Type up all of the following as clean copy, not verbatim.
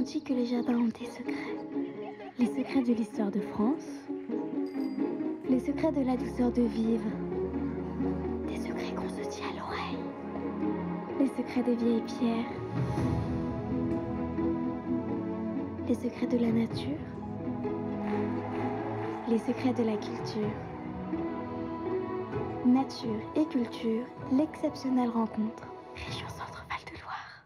dit que les jardins ont des secrets. Les secrets de l'histoire de France, les secrets de la douceur de vivre, des secrets qu'on se dit à l'oreille, les secrets des vieilles pierres, les secrets de la nature, les secrets de la culture. Nature et culture, l'exceptionnelle rencontre. Région Centre-Val de Loire.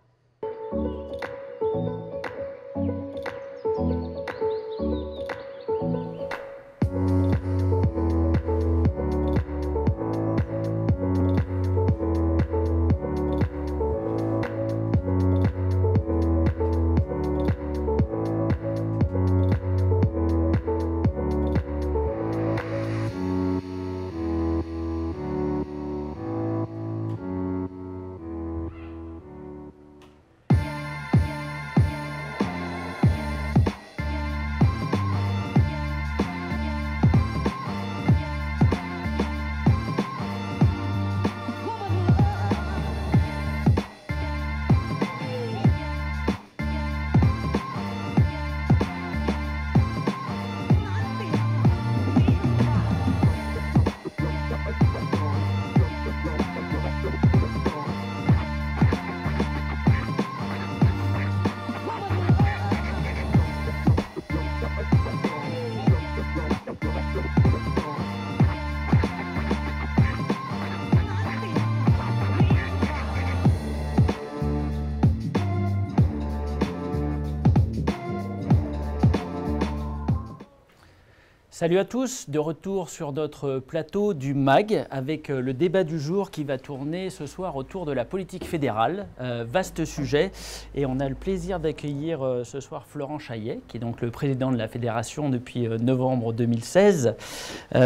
Salut à tous, de retour sur notre plateau du MAG avec le débat du jour qui va tourner ce soir autour de la politique fédérale. Vaste sujet et on a le plaisir d'accueillir ce soir Florent Chaillet qui est donc le président de la fédération depuis novembre 2016. Et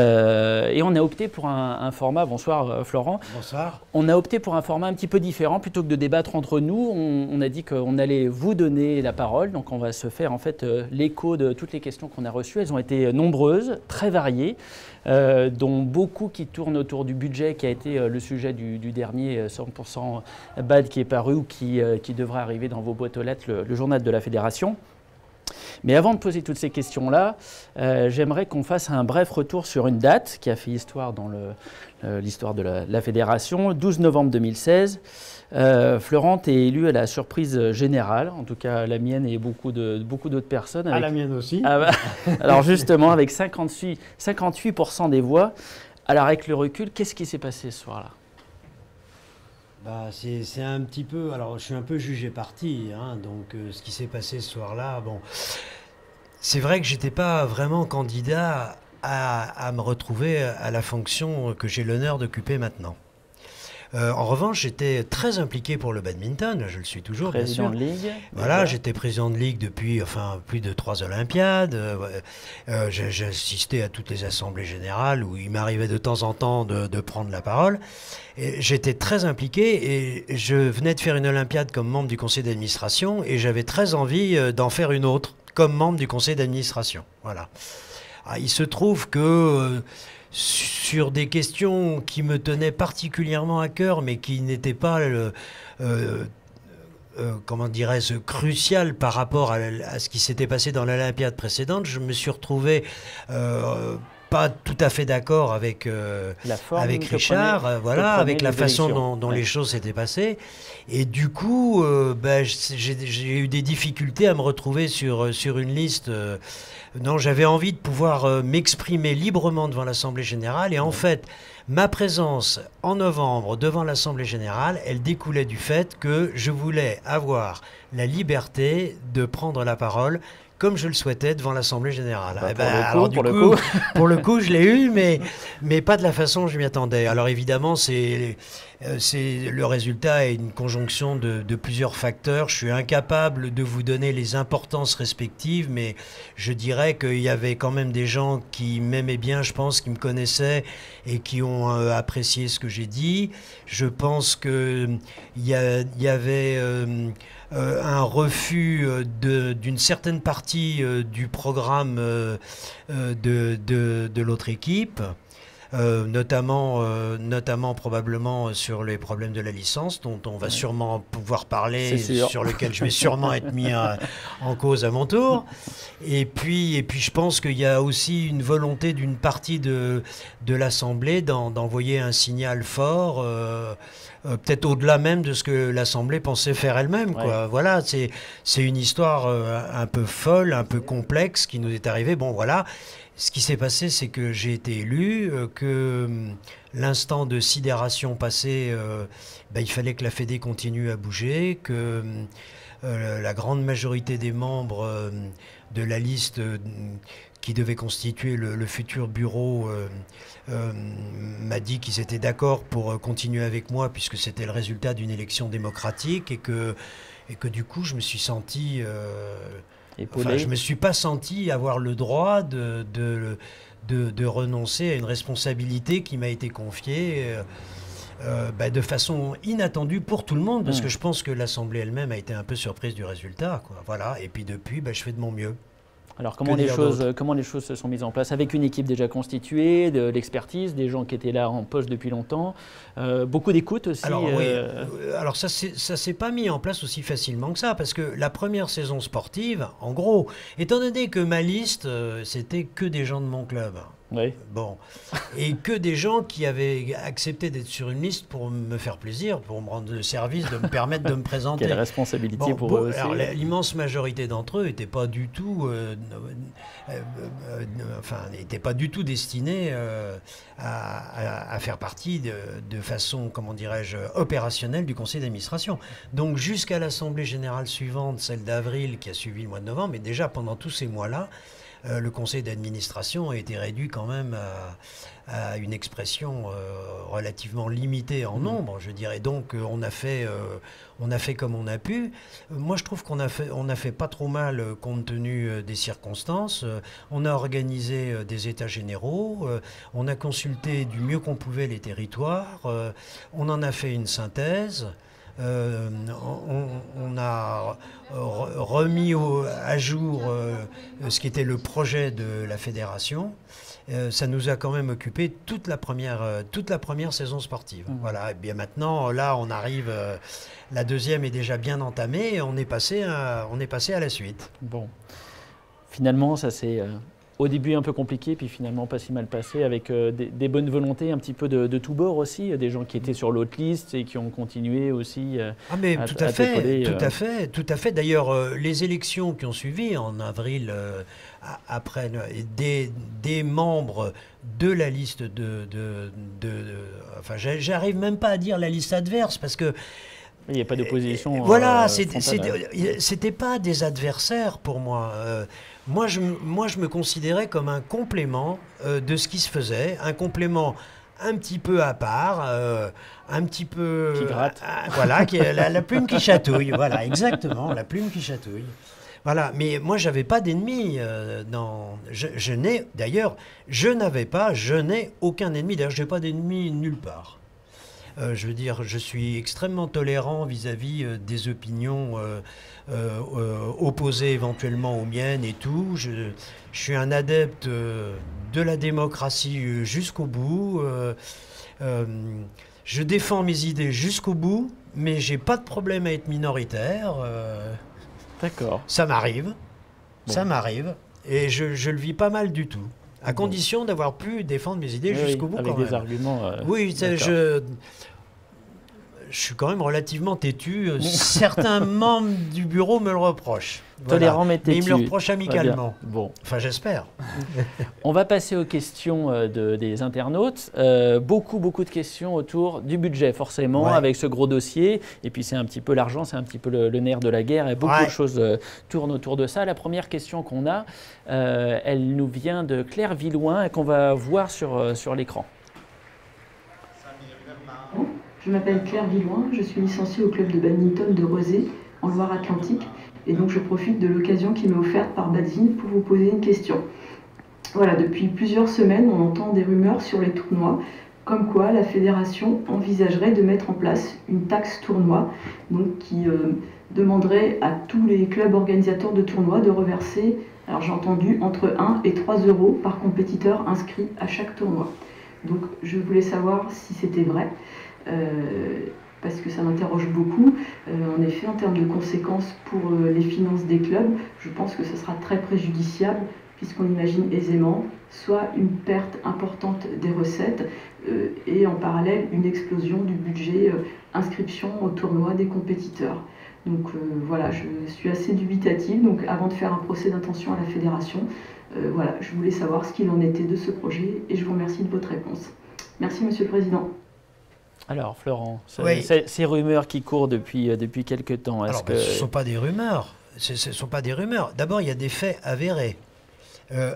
on a opté pour un format, bonsoir Florent. Bonsoir. On a opté pour un format un petit peu différent plutôt que de débattre entre nous. On a dit qu'on allait vous donner la parole, donc on va se faire en fait l'écho de toutes les questions qu'on a reçues. Elles ont été nombreuses, très variées, dont beaucoup qui tournent autour du budget qui a été le sujet du dernier 100% BAD qui est paru ou qui devrait arriver dans vos boîtes aux lettres, le journal de la Fédération. Mais avant de poser toutes ces questions-là, j'aimerais qu'on fasse un bref retour sur une date qui a fait histoire dans l'histoire de la Fédération. 12 novembre 2016, Florent est élu à la surprise générale, en tout cas la mienne et beaucoup d'autres personnes. À la mienne aussi. Alors justement, avec 58% des voix. Alors avec le recul, qu'est-ce qui s'est passé ce soir-là ? Bah, c'est un petit peu... Alors, je suis un peu jugé parti, hein, donc ce qui s'est passé ce soir-là, bon... C'est vrai que j'étais pas vraiment candidat à me retrouver à la fonction que j'ai l'honneur d'occuper maintenant. En revanche, j'étais très impliqué pour le badminton, je le suis toujours, bien sûr. Président de Ligue. Voilà, j'étais président de Ligue depuis plus de 3 Olympiades. J'ai assisté à toutes les assemblées générales où il m'arrivait de temps en temps de prendre la parole. J'étais très impliqué et je venais de faire une Olympiade comme membre du conseil d'administration et j'avais très envie d'en faire une autre comme membre du conseil d'administration. Voilà. Alors, il se trouve que... sur des questions qui me tenaient particulièrement à cœur, mais qui n'étaient pas, comment dirais-je, cruciales par rapport à ce qui s'était passé dans l'Olympiade précédente, je me suis retrouvé pas tout à fait d'accord avec Richard, voilà, avec la façon dont les choses s'étaient passées. Et du coup, j'ai eu des difficultés à me retrouver sur une liste... Non, j'avais envie de pouvoir m'exprimer librement devant l'Assemblée générale et en fait, ma présence en novembre devant l'Assemblée générale, elle découlait du fait que je voulais avoir la liberté de prendre la parole comme je le souhaitais devant l'Assemblée générale. Pour le coup, je l'ai eu, mais pas de la façon dont je m'y attendais. Alors évidemment, le résultat est une conjonction de plusieurs facteurs. Je suis incapable de vous donner les importances respectives, mais je dirais qu'il y avait quand même des gens qui m'aimaient bien, je pense, qui me connaissaient et qui ont apprécié ce que j'ai dit. Je pense qu'il y avait un refus d'une certaine partie du programme de l'autre équipe. notamment probablement sur les problèmes de la licence, dont on va sûrement pouvoir parler, sur lequel je vais sûrement être mis en cause à mon tour. Et puis je pense qu'il y a aussi une volonté d'une partie de l'Assemblée d'envoyer un signal fort, peut-être au-delà même de ce que l'Assemblée pensait faire elle-même, quoi. Voilà, c'est une histoire un peu folle, un peu complexe qui nous est arrivée. Bon, voilà. Ce qui s'est passé, c'est que j'ai été élu, que l'instant de sidération passé, il fallait que la Fédé continue à bouger, que la grande majorité des membres de la liste qui devait constituer le futur bureau m'a dit qu'ils étaient d'accord pour continuer avec moi, puisque c'était le résultat d'une élection démocratique, et que du coup, je me suis senti... je ne me suis pas senti avoir le droit de renoncer à une responsabilité qui m'a été confiée de façon inattendue pour tout le monde, parce que je pense que l'Assemblée elle-même a été un peu surprise du résultat, quoi. Voilà. Et puis depuis, je fais de mon mieux. Alors comment les choses se sont mises en place avec une équipe déjà constituée, de l'expertise, des gens qui étaient là en poste depuis longtemps, beaucoup d'écoute aussi. Alors, alors ça s'est pas mis en place aussi facilement que ça, parce que la première saison sportive, en gros, étant donné que ma liste, c'était que des gens de mon club. Oui. Bon, et que des gens qui avaient accepté d'être sur une liste pour me faire plaisir, pour me rendre service, de me permettre de me présenter. Quelle responsabilité pour eux aussi. Alors, l'immense majorité d'entre eux n'étaient pas du tout, n'étaient pas du tout destinés à faire partie de façon, comment dirais-je, opérationnelle du conseil d'administration. Donc jusqu'à l'assemblée générale suivante, celle d'avril qui a suivi le mois de novembre, mais déjà pendant tous ces mois-là, le conseil d'administration a été réduit quand même à une expression relativement limitée en nombre, je dirais. Donc on a fait comme on a pu. Moi, je trouve qu'on a fait pas trop mal compte tenu des circonstances. On a organisé des états généraux. On a consulté du mieux qu'on pouvait les territoires. On en a fait une synthèse. On a remis à jour ce qui était le projet de la fédération. Ça nous a quand même occupé toute la première saison sportive. Voilà. Et bien maintenant, là, on arrive. La deuxième est déjà bien entamée. Et on est passé à la suite. Bon, finalement, ça c'est. Au début un peu compliqué, puis finalement pas si mal passé, avec des bonnes volontés un petit peu de tous bords aussi, des gens qui étaient sur l'autre liste et qui ont continué aussi tout à fait. D'ailleurs, les élections qui ont suivi en avril, après des membres de la liste j'arrive même pas à dire la liste adverse, parce que il n'y a pas d'opposition. Voilà, c'était pas des adversaires pour moi. Moi, je me considérais comme un complément de ce qui se faisait, un complément un petit peu à part, un petit peu... Qui gratte. Voilà, la plume qui chatouille, voilà, exactement, la plume qui chatouille. Voilà, mais moi, j'avais pas d'ennemis. Je n'ai aucun ennemi. D'ailleurs, je n'ai pas d'ennemis nulle part. Je veux dire, je suis extrêmement tolérant vis-à-vis des opinions opposées éventuellement aux miennes et tout. Je suis un adepte de la démocratie jusqu'au bout. Je défends mes idées jusqu'au bout, mais j'ai pas de problème à être minoritaire. D'accord. Ça m'arrive. Bon. Ça m'arrive. Et je le vis pas mal du tout. À condition d'avoir pu défendre mes idées jusqu'au bout. Avec des arguments. Oui, je suis quand même relativement têtu. Certains membres du bureau me le reprochent. Tolérant mais têtu. Mais ils me le reprochent amicalement. Bon. Enfin, j'espère. On va passer aux questions des internautes. Beaucoup de questions autour du budget, forcément, avec ce gros dossier. Et puis, c'est un petit peu l'argent, c'est un petit peu le nerf de la guerre. Et beaucoup de choses tournent autour de ça. La première question qu'on a, elle nous vient de Claire Villouin et qu'on va voir sur l'écran. Je m'appelle Claire Villouin, je suis licenciée au club de badminton de Rezé, en Loire-Atlantique. Et donc je profite de l'occasion qui m'est offerte par Badzine pour vous poser une question. Voilà, depuis plusieurs semaines, on entend des rumeurs sur les tournois, comme quoi la fédération envisagerait de mettre en place une taxe tournoi, donc qui demanderait à tous les clubs organisateurs de tournois de reverser, alors j'ai entendu, entre 1 et 3 euros par compétiteur inscrit à chaque tournoi. Donc je voulais savoir si c'était vrai, parce que ça m'interroge beaucoup. En effet, en termes de conséquences pour les finances des clubs, je pense que ce sera très préjudiciable, puisqu'on imagine aisément soit une perte importante des recettes et en parallèle une explosion du budget inscription au tournoi des compétiteurs. Donc voilà, je suis assez dubitative. Donc avant de faire un procès d'intention à la fédération, voilà, je voulais savoir ce qu'il en était de ce projet et je vous remercie de votre réponse. Merci Monsieur le Président. Alors Florent, oui. Ces rumeurs qui courent depuis quelques temps, alors, ce ne sont pas des rumeurs. Ce ne sont pas des rumeurs. D'abord, il y a des faits avérés.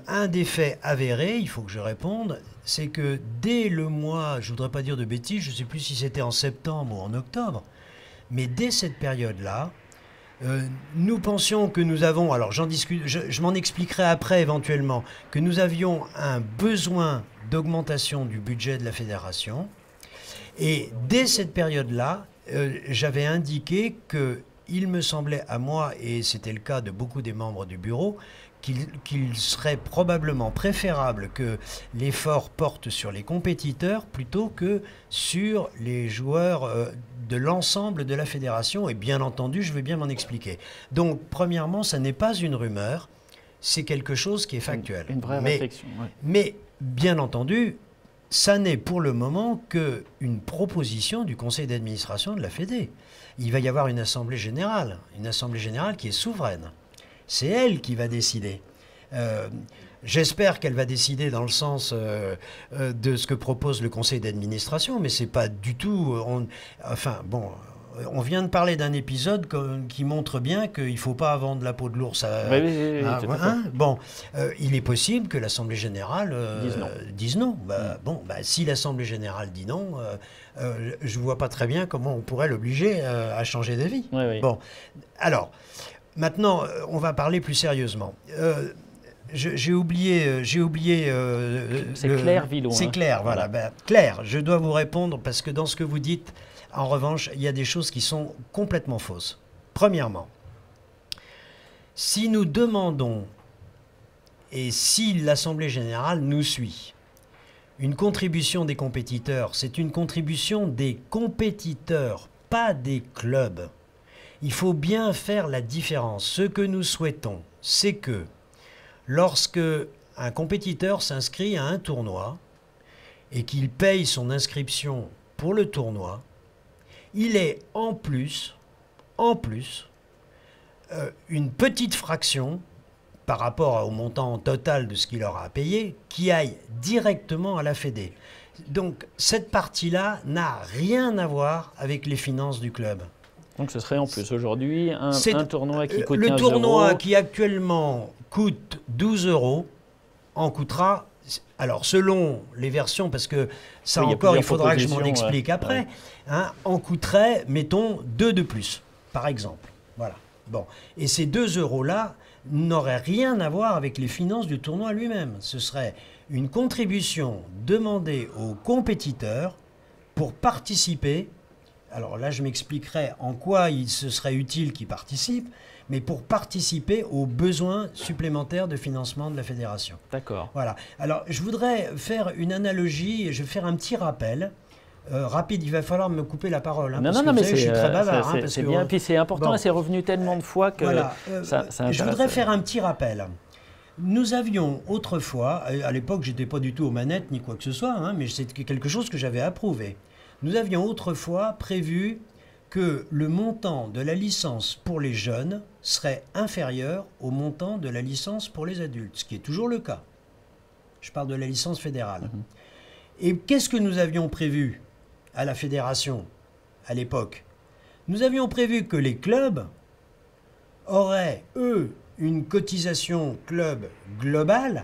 Un des faits avérés, il faut que je réponde, c'est que dès le mois, je ne voudrais pas dire de bêtises, je ne sais plus si c'était en septembre ou en octobre, mais dès cette période-là, nous pensions que nous avons, alors j'en discute, je m'en expliquerai après éventuellement, que nous avions un besoin d'augmentation du budget de la fédération. Et dès cette période-là, j'avais indiqué qu'il me semblait à moi, et c'était le cas de beaucoup des membres du bureau, qu'il serait probablement préférable que l'effort porte sur les compétiteurs plutôt que sur les joueurs de l'ensemble de la fédération. Et bien entendu, je vais bien m'en expliquer. Donc, premièrement, ça n'est pas une rumeur, c'est quelque chose qui est factuel. Une vraie réflexion. Ouais. Mais, bien entendu, ça n'est pour le moment qu'une proposition du conseil d'administration de la Fédé. Il va y avoir une assemblée générale qui est souveraine. C'est elle qui va décider. J'espère qu'elle va décider dans le sens de ce que propose le conseil d'administration, mais c'est pas du tout... on vient de parler d'un épisode qui montre bien qu'il ne faut pas vendre la peau de l'ours Bon, il est possible que l'Assemblée générale dise non. Si l'Assemblée générale dit non, je ne vois pas très bien comment on pourrait l'obliger à changer d'avis. Bon, alors... Maintenant, on va parler plus sérieusement. J'ai oublié. C'est Claire Villon. C'est Claire, voilà. Claire, je dois vous répondre parce que dans ce que vous dites, en revanche, il y a des choses qui sont complètement fausses. Premièrement, si nous demandons, et si l'Assemblée générale nous suit, une contribution des compétiteurs, c'est une contribution des compétiteurs, pas des clubs. Il faut bien faire la différence. Ce que nous souhaitons, c'est que lorsque un compétiteur s'inscrit à un tournoi et qu'il paye son inscription pour le tournoi, il est en plus, une petite fraction par rapport au montant total de ce qu'il aura à payer qui aille directement à la Fédé. Donc cette partie-là n'a rien à voir avec les finances du club. Donc ce serait en plus aujourd'hui un tournoi qui coûte 15 €. Le tournoi qui actuellement coûte 12 € en coûtera, alors selon les versions, parce que ça encore il faudra que je m'en explique après, en coûterait, mettons, 2 de plus, par exemple. Voilà. Bon. Et ces 2 € n'auraient rien à voir avec les finances du tournoi lui-même. Ce serait une contribution demandée aux compétiteurs pour participer. Alors là, je m'expliquerai en quoi il se serait utile qu'ils participent, mais pour participer aux besoins supplémentaires de financement de la fédération. D'accord. Voilà. Alors, je voudrais faire une analogie, je vais faire un petit rappel. Rapide, il va falloir me couper la parole. Mais je suis très bavard. C'est bien, puis c'est important, et c'est revenu tellement de fois que voilà. ça je voudrais faire un petit rappel. Nous avions autrefois, à l'époque, je n'étais pas du tout aux manettes ni quoi que ce soit, mais c'est quelque chose que j'avais approuvé. Nous avions autrefois prévu que le montant de la licence pour les jeunes serait inférieur au montant de la licence pour les adultes, ce qui est toujours le cas. Je parle de la licence fédérale. Et qu'est-ce que nous avions prévu à la fédération à l'époque? Nous avions prévu que les clubs auraient, eux, une cotisation club globale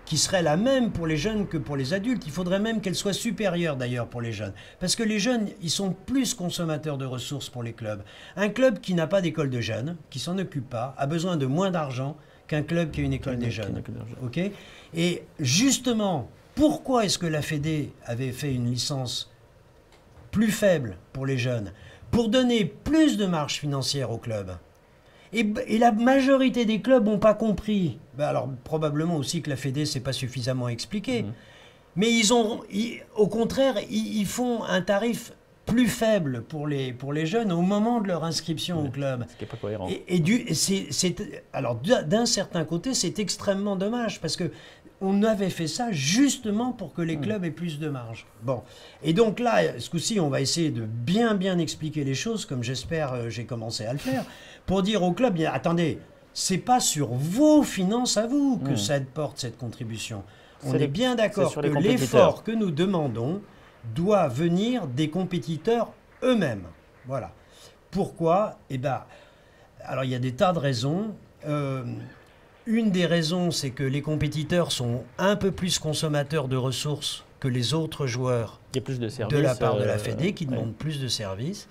qui serait la même pour les jeunes que pour les adultes. Il faudrait même qu'elle soit supérieure d'ailleurs pour les jeunes. Parce que les jeunes, ils sont plus consommateurs de ressources pour les clubs. Un club qui n'a pas d'école de jeunes, qui s'en occupe pas, a besoin de moins d'argent qu'un club qui a une école des jeunes. Okay ? Et justement, pourquoi est-ce que la Fédé avait fait une licence plus faible pour les jeunes? Pour donner plus de marge financière aux clubs. Et la majorité des clubs n'ont pas compris. Alors, probablement aussi que la Fédé ne s'est pas suffisamment expliquée. Mais au contraire, ils font un tarif plus faible pour les jeunes au moment de leur inscription au club. Ce qui n'est pas cohérent. Alors, d'un certain côté, c'est extrêmement dommage parce que on avait fait ça justement pour que les clubs aient plus de marge. Bon. Et donc là, ce coup-ci, on va essayer de bien expliquer les choses, comme j'espère j'ai commencé à le faire, pour dire aux clubs, attendez, c'est pas sur vos finances à vous que ça porte cette contribution. On est bien d'accord que l'effort que nous demandons doit venir des compétiteurs eux-mêmes. Voilà. Pourquoi? Eh bien, alors il y a des tas de raisons. Une des raisons, c'est que les compétiteurs sont un peu plus consommateurs de ressources que les autres joueurs. Il y a plus de services, de la part de la Fédé qui demandent plus de services.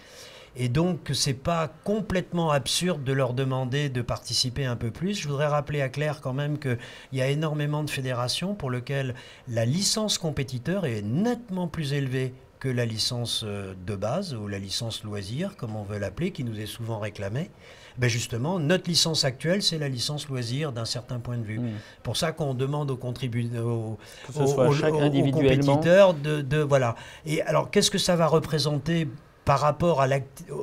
Et donc, ce n'est pas complètement absurde de leur demander de participer un peu plus. Je voudrais rappeler à Claire quand même qu'il y a énormément de fédérations pour lesquelles la licence compétiteur est nettement plus élevée que la licence de base ou la licence loisir, comme on veut l'appeler, qui nous est souvent réclamée. Ben justement, notre licence actuelle, c'est la licence loisir d'un certain point de vue. Pour ça qu'on demande aux compétiteurs voilà. Et alors, qu'est-ce que ça va représenter par rapport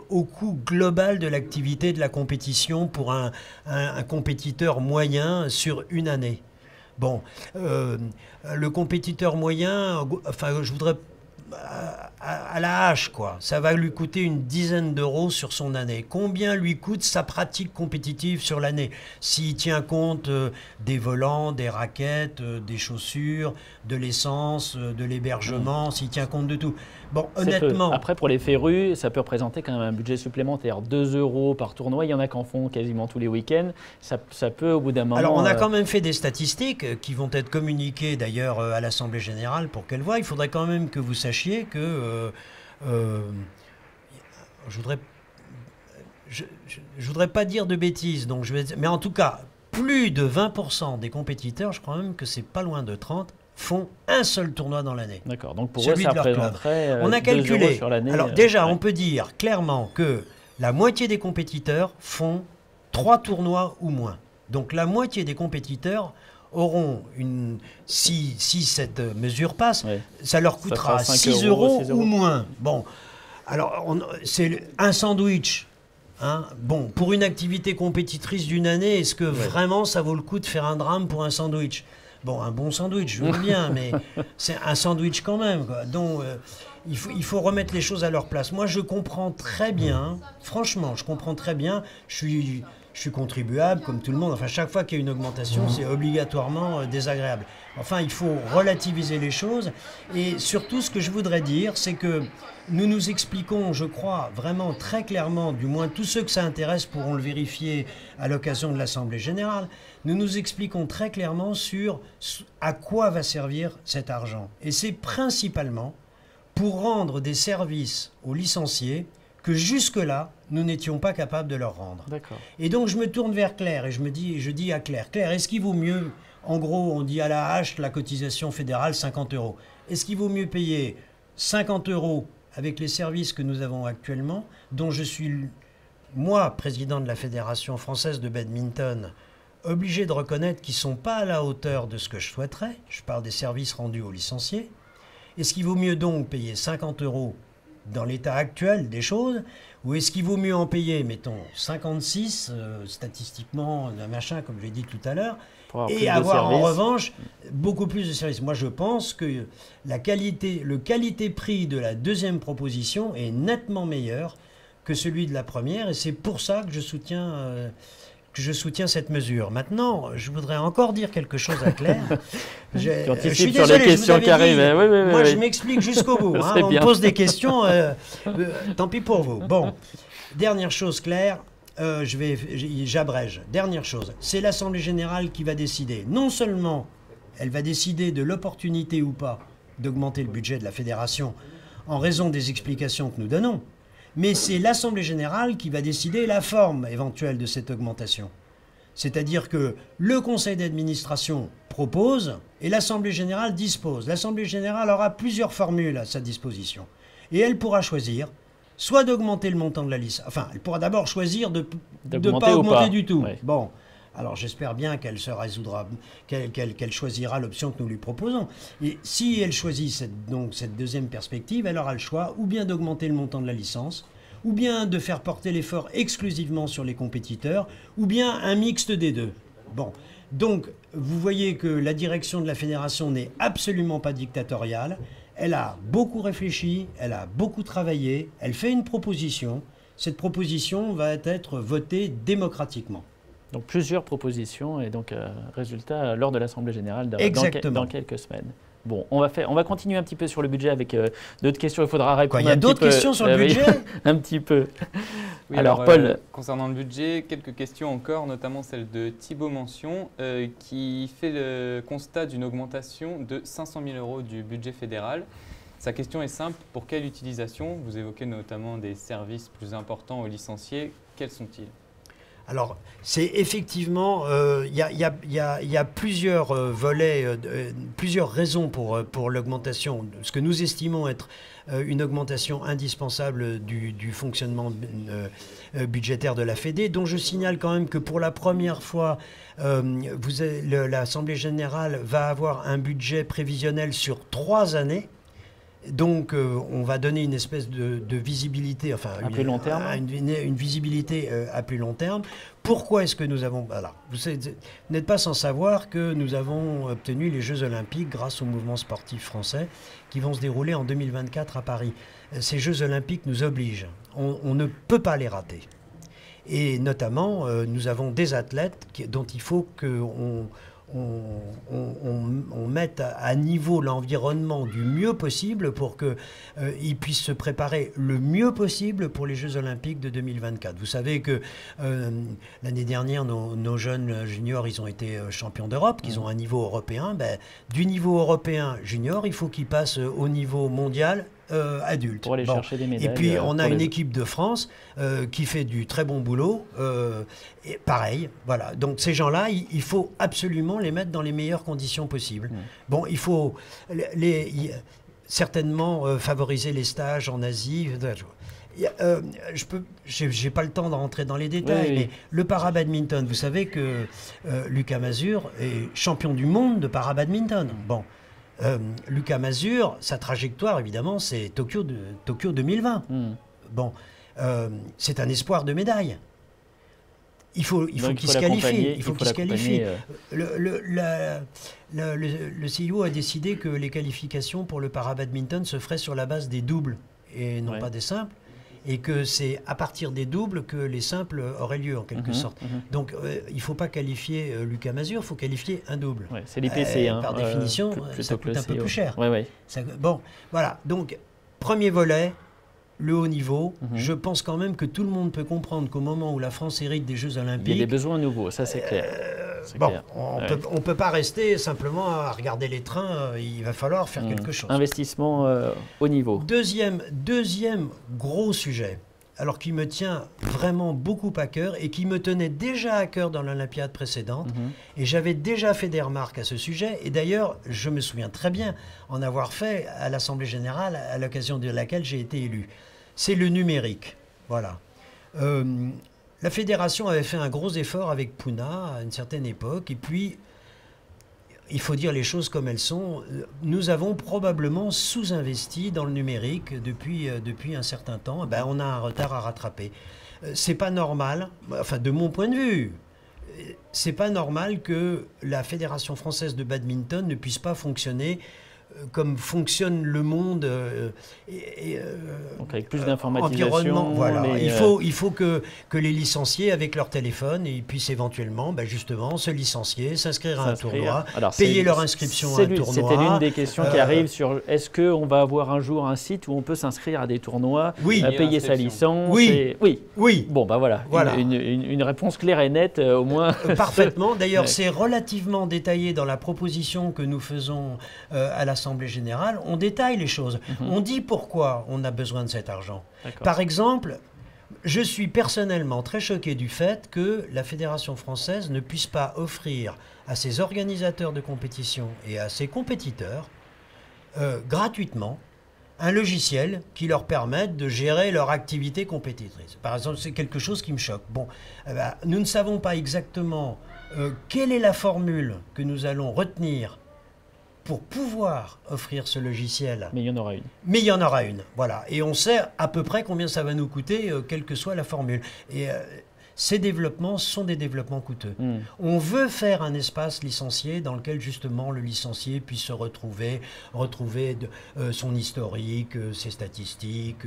au coût global de l'activité de la compétition pour un compétiteur moyen sur une année? Bon, le compétiteur moyen, enfin, je voudrais à la hache, quoi. Ça va lui coûter une dizaine d'euros sur son année. Combien lui coûte sa pratique compétitive sur l'année? S'il tient compte des volants, des raquettes, des chaussures, de l'essence, de l'hébergement, s'il tient compte de tout. Bon, honnêtement... Après, pour les férus, ça peut représenter quand même un budget supplémentaire. 2 euros par tournoi, il y en a qui en font quasiment tous les week-ends. Ça peut, au bout d'un moment... Alors, on a quand même fait des statistiques qui vont être communiquées, d'ailleurs, à l'Assemblée Générale pour qu'elle voie. Il faudrait quand même que vous sachiez que... je voudrais pas dire de bêtises, donc mais en tout cas, plus de 20% des compétiteurs, je crois même que c'est pas loin de 30%, font un seul tournoi dans l'année. D'accord, donc pour eux, ça représenterait on a calculé. Sur l'année. Alors déjà, on peut dire clairement que la moitié des compétiteurs font 3 tournois ou moins. Donc la moitié des compétiteurs auront si cette mesure passe, ça leur coûtera 6 euros ou moins. Bon, alors c'est un sandwich. Hein. Bon, pour une activité compétitrice d'une année, est-ce que vraiment ça vaut le coup de faire un drame pour un sandwich? Bon, un bon sandwich, je veux bien, mais c'est un sandwich quand même, quoi. Donc, il faut remettre les choses à leur place. Moi, je comprends très bien, franchement, je comprends très bien. Je suis contribuable, comme tout le monde. Enfin, chaque fois qu'il y a une augmentation, c'est obligatoirement désagréable. Enfin, il faut relativiser les choses. Et surtout, ce que je voudrais dire, c'est que nous nous expliquons, je crois, vraiment très clairement, du moins tous ceux que ça intéresse pourront le vérifier à l'occasion de l'Assemblée Générale, nous nous expliquons très clairement sur à quoi va servir cet argent. Et c'est principalement pour rendre des services aux licenciés que jusque-là, nous n'étions pas capables de leur rendre. Et donc, je me tourne vers Claire et je dis à Claire, est-ce qu'il vaut mieux, en gros, on dit à la hache, la cotisation fédérale, 50 euros. Est-ce qu'il vaut mieux payer 50 euros avec les services que nous avons actuellement, dont je suis, moi, président de la Fédération française de badminton, obligé de reconnaître qu'ils ne sont pas à la hauteur de ce que je souhaiterais. Je parle des services rendus aux licenciés. Est-ce qu'il vaut mieux donc payer 50 euros dans l'état actuel des choses, ou est-ce qu'il vaut mieux en payer, mettons, 56, statistiquement, un machin, comme je l'ai dit tout à l'heure, et avoir en revanche beaucoup plus de services? Moi, je pense que le qualité-prix de la deuxième proposition est nettement meilleur que celui de la première, et c'est pour ça que je soutiens cette mesure. Maintenant, je voudrais encore dire quelque chose à Claire. Je suis désolé, je m'explique jusqu'au bout. Hein, on me pose des questions, tant pis pour vous. Bon, dernière chose, Claire, j'abrège. Dernière chose, c'est l'Assemblée Générale qui va décider. Non seulement elle va décider de l'opportunité ou pas d'augmenter le budget de la Fédération en raison des explications que nous donnons, mais c'est l'Assemblée Générale qui va décider la forme éventuelle de cette augmentation. C'est-à-dire que le Conseil d'administration propose et l'Assemblée Générale dispose. L'Assemblée Générale aura plusieurs formules à sa disposition. Et elle pourra choisir soit d'augmenter le montant de la liste. Enfin, elle pourra d'abord choisir de ne pas augmenter du tout. Ouais. Bon, Alors j'espère bien qu'elle se résoudra, qu'elle choisira l'option que nous lui proposons. Et si elle choisit cette deuxième perspective, elle aura le choix ou bien d'augmenter le montant de la licence, ou bien de faire porter l'effort exclusivement sur les compétiteurs, ou bien un mixte des deux. Bon, donc vous voyez que la direction de la fédération n'est absolument pas dictatoriale. Elle a beaucoup réfléchi, elle a beaucoup travaillé, elle fait une proposition. Cette proposition va être votée démocratiquement. Donc plusieurs propositions et donc résultat lors de l'Assemblée générale dans quelques semaines. Bon, on va continuer un petit peu sur le budget avec d'autres questions. Il faudra répondre. Il y a d'autres questions sur le budget? Un petit peu. Oui, alors Paul. Concernant le budget, quelques questions encore, notamment celle de Thibaut Mention, qui fait le constat d'une augmentation de 500 000 € du budget fédéral. Sa question est simple, pour quelle utilisation? Vous évoquez notamment des services plus importants aux licenciés. Quels sont-ils? Alors, c'est effectivement, il y a plusieurs volets, plusieurs raisons pour l'augmentation, ce que nous estimons être une augmentation indispensable du fonctionnement budgétaire de la Fédé, dont je signale quand même que pour la première fois, l'Assemblée générale va avoir un budget prévisionnel sur 3 années. Donc, on va donner une espèce de visibilité, enfin, à plus long terme. Une visibilité à plus long terme. Pourquoi est-ce que nous avons... Voilà, vous n'êtes pas sans savoir que nous avons obtenu les Jeux Olympiques grâce au mouvement sportif français qui vont se dérouler en 2024 à Paris. Ces Jeux Olympiques nous obligent. On ne peut pas les rater. Et notamment, nous avens des athlètes dont il faut qu'on mette à niveau l'environnement du mieux possible pour qu'ils puissent se préparer le mieux possible pour les Jeux Olympiques de 2024. Vous savez que l'année dernière, nos jeunes juniors, ils ont été champions d'Europe, qu'ils ont un niveau européen. Ben, du niveau européen junior, il faut qu'ils passent au niveau mondial adulte. Pour aller chercher des médailles. Et puis on a une équipe de France qui fait du très bon boulot. Et pareil, voilà. Donc ces gens-là, il faut absolument les mettre dans les meilleures conditions possibles. Bon, il faut certainement favoriser les stages en Asie. J'ai pas le temps de rentrer dans les détails, mais le para-badminton, vous savez que Lucas Mazur est champion du monde de para-badminton. Bon. Lucas Mazur, sa trajectoire, évidemment, c'est Tokyo 2020. Bon, c'est un espoir de médaille. Il faut qu'il se qualifie. Il faut qu'il se qualifie. Le CIO a décidé que les qualifications pour le para-badminton se feraient sur la base des doubles et non pas des simples. Et que c'est à partir des doubles que les simples auraient lieu, en quelque sorte. Donc, il ne faut pas qualifier Lucas Mazur, il faut qualifier un double. Ouais, c'est l'IPC. Par définition, ça coûte un peu plus cher. Ça, bon, voilà. Donc, premier volet, le haut niveau. Je pense quand même que tout le monde peut comprendre qu'au moment où la France hérite des Jeux Olympiques... Il y a des besoins nouveaux, ça c'est clair. Bon, on peut pas rester simplement à regarder les trains, il va falloir faire quelque chose. Investissement haut niveau. Deuxième gros sujet, alors qui me tient vraiment beaucoup à cœur et qui me tenait déjà à cœur dans l'Olympiade précédente, et j'avais déjà fait des remarques à ce sujet, et d'ailleurs, je me souviens très bien en avoir fait à l'Assemblée générale à l'occasion de laquelle j'ai été élu. C'est le numérique, voilà. La fédération avait fait un gros effort avec Puna à une certaine époque, et puis, il faut dire les choses comme elles sont, nous avons probablement sous-investi dans le numérique depuis un certain temps. Ben, on a un retard à rattraper. C'est pas normal, enfin de mon point de vue, c'est pas normal que la Fédération française de badminton ne puisse pas fonctionner comme fonctionne le monde donc avec plus d'informatisation, voilà. Il faut que les licenciés avec leur téléphone ils puissent éventuellement justement se licencier, s'inscrire à un tournoi, payer leur inscription à un tournoi. C'était l'une des questions qui arrive sur est-ce qu'on va avoir un jour un site où on peut s'inscrire à des tournois, payer sa licence. Oui. Bon voilà. Une réponse claire et nette au moins. Parfaitement. D'ailleurs c'est relativement détaillé dans la proposition que nous faisons à l'Assemblée générale, on détaille les choses. On dit pourquoi on a besoin de cet argent. Par exemple, je suis personnellement très choqué du fait que la Fédération française ne puisse pas offrir à ses organisateurs de compétition et à ses compétiteurs gratuitement un logiciel qui leur permette de gérer leur activité compétitrice. Par exemple, c'est quelque chose qui me choque. Bon, nous ne savons pas exactement quelle est la formule que nous allons retenir pour pouvoir offrir ce logiciel. Mais il y en aura une. Mais il y en aura une, voilà. Et on sait à peu près combien ça va nous coûter, quelle que soit la formule. Et ces développements sont des développements coûteux. On veut faire un espace licencié dans lequel justement le licencié puisse se retrouver son historique, ses statistiques,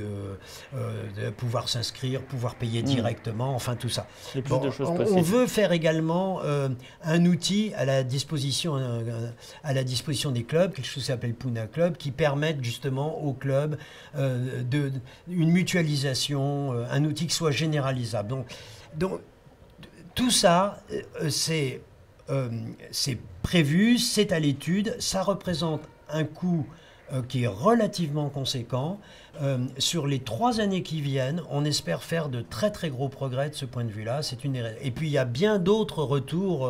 pouvoir s'inscrire, pouvoir payer directement, enfin tout ça. Plus de choses possibles. On veut faire également un outil à la disposition des clubs, quelque chose qui s'appelle Puna Club, qui permette justement aux clubs une mutualisation, un outil qui soit généralisable. Donc, tout ça, c'est prévu, c'est à l'étude, ça représente un coût qui est relativement conséquent. Sur les 3 années qui viennent, on espère faire de très très gros progrès de ce point de vue-là. Et puis il y a bien d'autres retours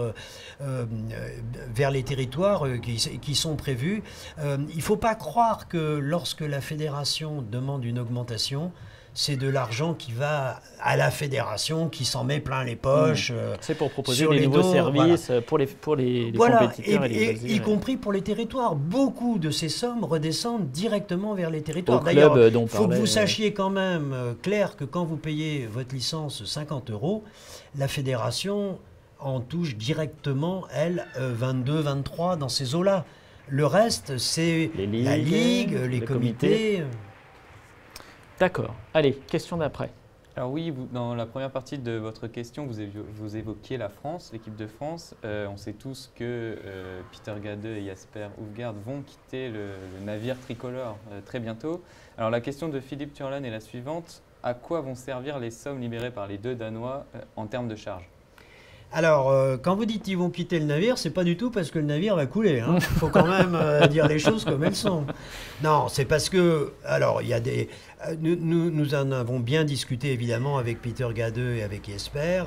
vers les territoires qui sont prévus. Il ne faut pas croire que lorsque la fédération demande une augmentation, c'est de l'argent qui va à la fédération, qui s'en met plein les poches. C'est pour proposer des nouveaux services pour les compétiteurs et les loisirs. Y compris pour les territoires. Beaucoup de ces sommes redescendent directement vers les territoires. D'ailleurs, il faut que vous sachiez quand même, Claire, que quand vous payez votre licence 50 €, la fédération en touche directement, elle, 22, 23 dans ces eaux-là. Le reste, c'est la ligue, les comités. D'accord. Allez, question d'après. Alors oui, dans la première partie de votre question, vous évoquiez la France, l'équipe de France. On sait tous que Peter Gade et Jasper Hoefgaard vont quitter le navire tricolore très bientôt. Alors la question de Philippe Turlan est la suivante. À quoi vont servir les sommes libérées par les 2 Danois en termes de charges ? Alors, quand vous dites qu'ils vont quitter le navire, c'est pas du tout parce que le navire va couler. Il faut quand même dire les choses comme elles sont. Non, c'est parce que, alors, il y a des... Nous en avons bien discuté évidemment avec Peter Gade et avec Jesper.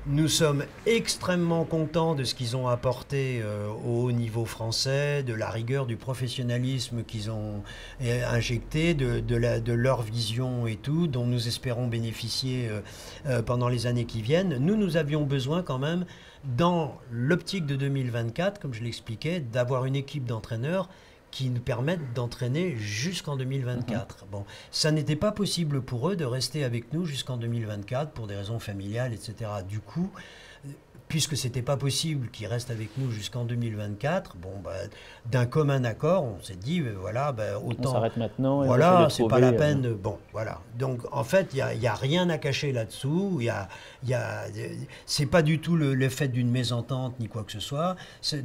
Nous sommes extrêmement contents de ce qu'ils ont apporté au haut niveau français, de la rigueur, du professionnalisme qu'ils ont injecté, de leur vision et tout, dont nous espérons bénéficier pendant les années qui viennent. Nous avions besoin quand même, dans l'optique de 2024, comme je l'expliquais, d'avoir une équipe d'entraîneurs qui nous permettent d'entraîner jusqu'en 2024. Bon, ça n'était pas possible pour eux de rester avec nous jusqu'en 2024 pour des raisons familiales, etc. Du coup, puisque c'était pas possible qu'ils restent avec nous jusqu'en 2024, bon, d'un commun accord, on s'est dit, voilà, autant... On s'arrête maintenant. Voilà, c'est pas la peine de... Bon, voilà. Donc, en fait, il n'y a rien à cacher là-dessous. C'est pas du tout le fait d'une mésentente ni quoi que ce soit.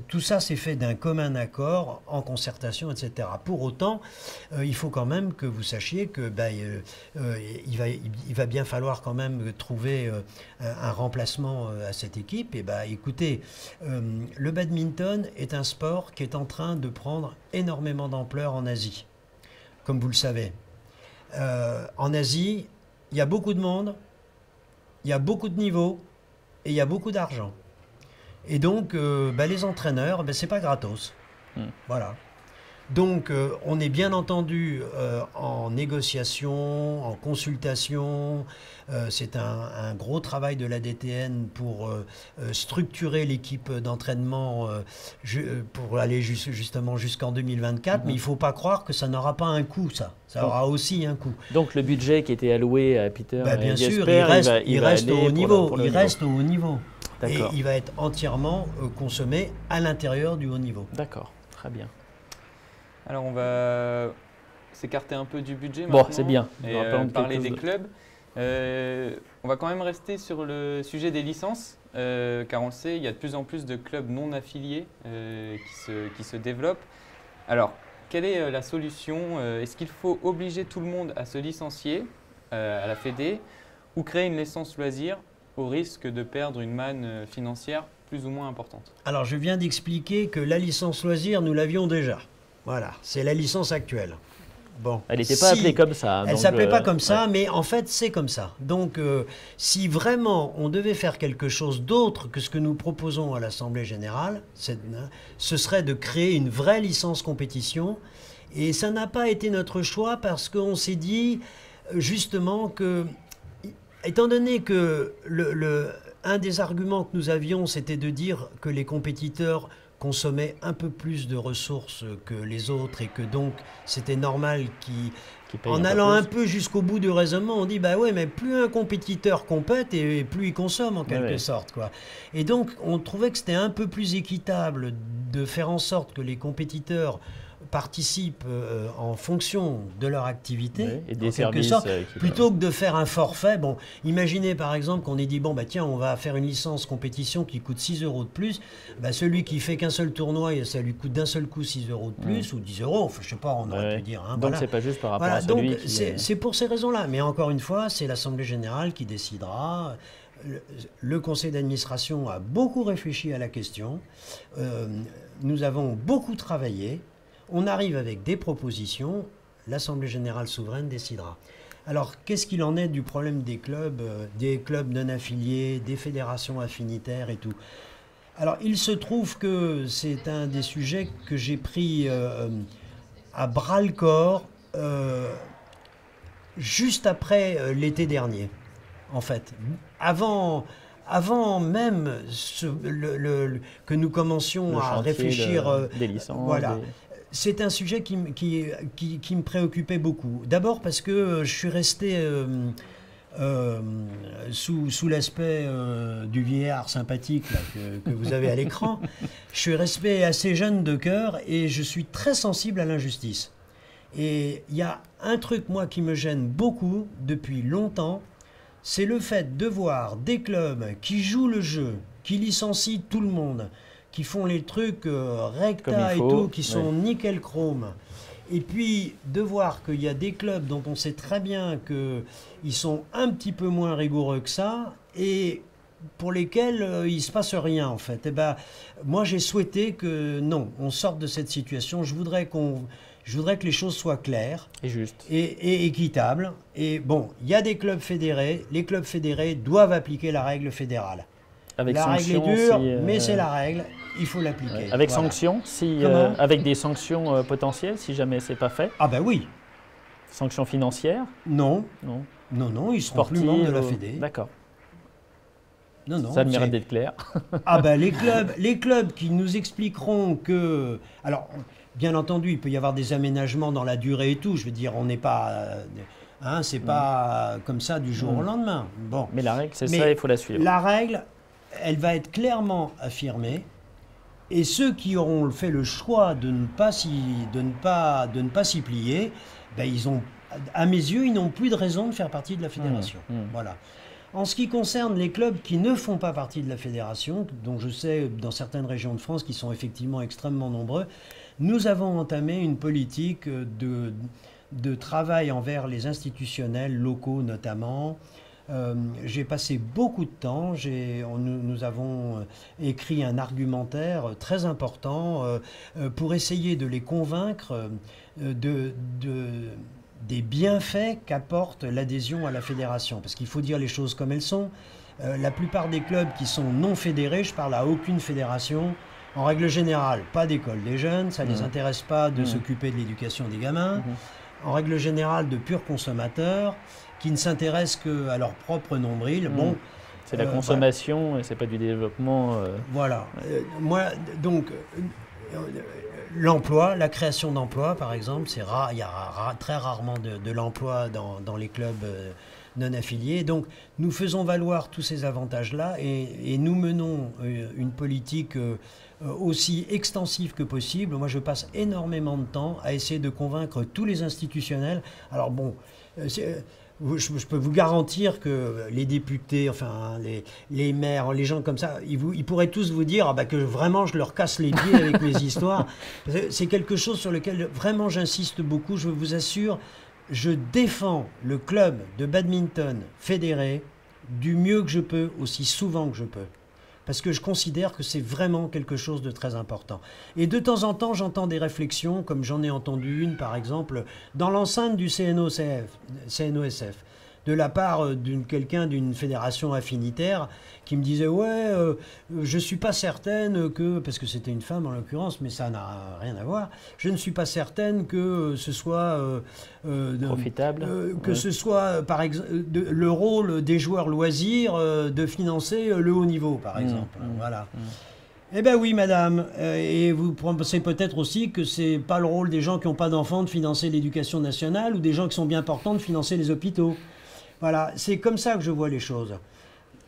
Tout ça, c'est fait d'un commun accord, en concertation, etc. Pour autant, il faut quand même que vous sachiez que il va bien falloir quand même trouver un remplacement à cette équipe. Et écoutez, le badminton est un sport qui est en train de prendre énormément d'ampleur en Asie, comme vous le savez. En Asie, il y a beaucoup de monde, il y a beaucoup de niveaux et il y a beaucoup d'argent. Et donc, les entraîneurs, c'est pas gratos. Voilà. Donc, on est bien entendu en négociation, en consultation. C'est un gros travail de la DTN pour structurer l'équipe d'entraînement pour aller justement jusqu'en 2024. Mais il ne faut pas croire que ça n'aura pas un coût, ça. Ça aura aussi un coût. Donc, le budget qui était alloué à Peter bien et sûr, Jesper, il reste au haut niveau. Il reste au haut niveau. Et D'accord. il va être entièrement consommé à l'intérieur du haut niveau. D'accord, très bien. Alors on va s'écarter un peu du budget maintenant. Bon, c'est bien. Et parler des clubs. On va quand même rester sur le sujet des licences, car on le sait, il y a de plus en plus de clubs non affiliés qui se développent. Alors, quelle est la solution ? Est-ce qu'il faut obliger tout le monde à se licencier à la Fédé ou créer une licence loisir au risque de perdre une manne financière plus ou moins importante ? Alors, je viens d'expliquer que la licence loisir, nous l'avions déjà. Voilà, c'est la licence actuelle. Bon, elle n'était pas appelée comme ça. Elle ne s'appelait pas comme ça, mais en fait, c'est comme ça. Donc, si vraiment on devait faire quelque chose d'autre que ce que nous proposons à l'Assemblée générale, ce serait de créer une vraie licence compétition Et ça n'a pas été notre choix parce qu'on s'est dit justement que, étant donné que un des arguments que nous avions, c'était de dire que les compétiteurs consommaient un peu plus de ressources que les autres et que donc c'était normal en allant un peu jusqu'au bout du raisonnement, on dit bah ouais, mais plus un compétiteur compète et plus il consomme en quelque sorte, quoi. Et donc on trouvait que c'était un peu plus équitable de faire en sorte que les compétiteurs participent en fonction de leur activité, et des en quelque sorte, plutôt que de faire un forfait. Bon, imaginez par exemple qu'on ait dit, bon, bah tiens, on va faire une licence compétition qui coûte 6 € de plus. Bah, celui qui fait qu'un seul tournoi, et ça lui coûte d'un seul coup 6 € de plus, ou 10 €, enfin, je sais pas, on aurait pu dire. Hein, donc voilà. c'est pas juste par rapport à celui donc, c'est pour ces raisons-là. Mais encore une fois, c'est l'Assemblée générale qui décidera. Le conseil d'administration a beaucoup réfléchi à la question. Nous avons beaucoup travaillé. On arrive avec des propositions, l'Assemblée générale souveraine décidera. Alors, qu'est-ce qu'il en est du problème des clubs non affiliés, des fédérations affinitaires et tout? Alors, il se trouve que c'est un des sujets que j'ai pris à bras-le-corps juste après l'été dernier, en fait. Avant même que nous commencions à réfléchir des licences. Voilà. C'est un sujet qui me préoccupait beaucoup. D'abord parce que je suis resté sous l'aspect du vieillard sympathique là, que vous avez à l'écran. Je suis resté assez jeune de cœur et je suis très sensible à l'injustice. Et il y a un truc, moi, qui me gêne beaucoup depuis longtemps, c'est le fait de voir des clubs qui jouent le jeu, qui licencient tout le monde, qui font les trucs recta et tout, qui sont nickel chrome. Et puis de voir qu'il y a des clubs dont on sait très bien qu'ils sont un petit peu moins rigoureux que ça et pour lesquels il ne se passe rien en fait. Et ben, moi j'ai souhaité que non, on sorte de cette situation. Je voudrais que les choses soient claires et justes et équitables. Et bon, il y a des clubs fédérés. Les clubs fédérés doivent appliquer la règle fédérale. La règle est dure, mais c'est la règle, il faut l'appliquer. Avec sanctions, avec des sanctions potentielles, si jamais c'est pas fait? Ah ben oui. Sanctions financières? Non, ils seront plus membres de la Fédé. D'accord. Non, ça a le mérite d'être clair. Ah ben les clubs qui nous expliqueront que... Alors, bien entendu, il peut y avoir des aménagements dans la durée et tout, je veux dire, on n'est pas... c'est pas comme ça du jour au lendemain. Bon. Mais la règle, c'est ça, il faut la suivre. La règle, elle va être clairement affirmée et ceux qui auront fait le choix de ne pas s'y plier, ben ils ont, à mes yeux, ils n'ont plus de raison de faire partie de la fédération. Voilà. En ce qui concerne les clubs qui ne font pas partie de la fédération, dont je sais dans certaines régions de France qui sont effectivement extrêmement nombreux, nous avons entamé une politique de travail envers les institutionnels locaux notamment. J'ai passé beaucoup de temps, nous avons écrit un argumentaire très important pour essayer de les convaincre des bienfaits qu'apporte l'adhésion à la fédération. Parce qu'il faut dire les choses comme elles sont. La plupart des clubs qui sont non fédérés, je parle à aucune fédération, en règle générale, pas d'école des jeunes, ça ne les intéresse pas de s'occuper de l'éducation des gamins. En règle générale, de purs consommateurs qui ne s'intéressent qu'à leur propre nombril. Bon, c'est la consommation et c'est pas du développement. Voilà. Moi, donc, l'emploi, la création d'emplois, par exemple, c'est rare. Il y a très rarement de l'emploi dans les clubs non affiliés. Donc, nous faisons valoir tous ces avantages-là et nous menons une politique aussi extensive que possible. Moi, je passe énormément de temps à essayer de convaincre tous les institutionnels. Alors bon, je peux vous garantir que les députés, enfin les maires, les gens comme ça, ils pourraient tous vous dire que vraiment je leur casse les pieds avec mes histoires. C'est quelque chose sur lequel vraiment j'insiste beaucoup. Je vous assure, je défends le club de badminton fédéré du mieux que je peux, aussi souvent que je peux. Parce que je considère que c'est vraiment quelque chose de très important. Et de temps en temps, j'entends des réflexions, comme j'en ai entendu une, par exemple, dans l'enceinte du CNOSF, de la part de quelqu'un d'une fédération affinitaire qui me disait « Ouais, je ne suis pas certaine que... » Parce que c'était une femme en l'occurrence, mais ça n'a rien à voir. « Je ne suis pas certaine que ce soit... profitable. Que ce soit, par exemple, le rôle des joueurs loisirs de financer le haut niveau, par exemple. » Voilà. Eh bien oui, madame. Et vous pensez peut-être aussi que c'est pas le rôle des gens qui n'ont pas d'enfants de financer l'éducation nationale ou des gens qui sont bien portants de financer les hôpitaux. Voilà, c'est comme ça que je vois les choses.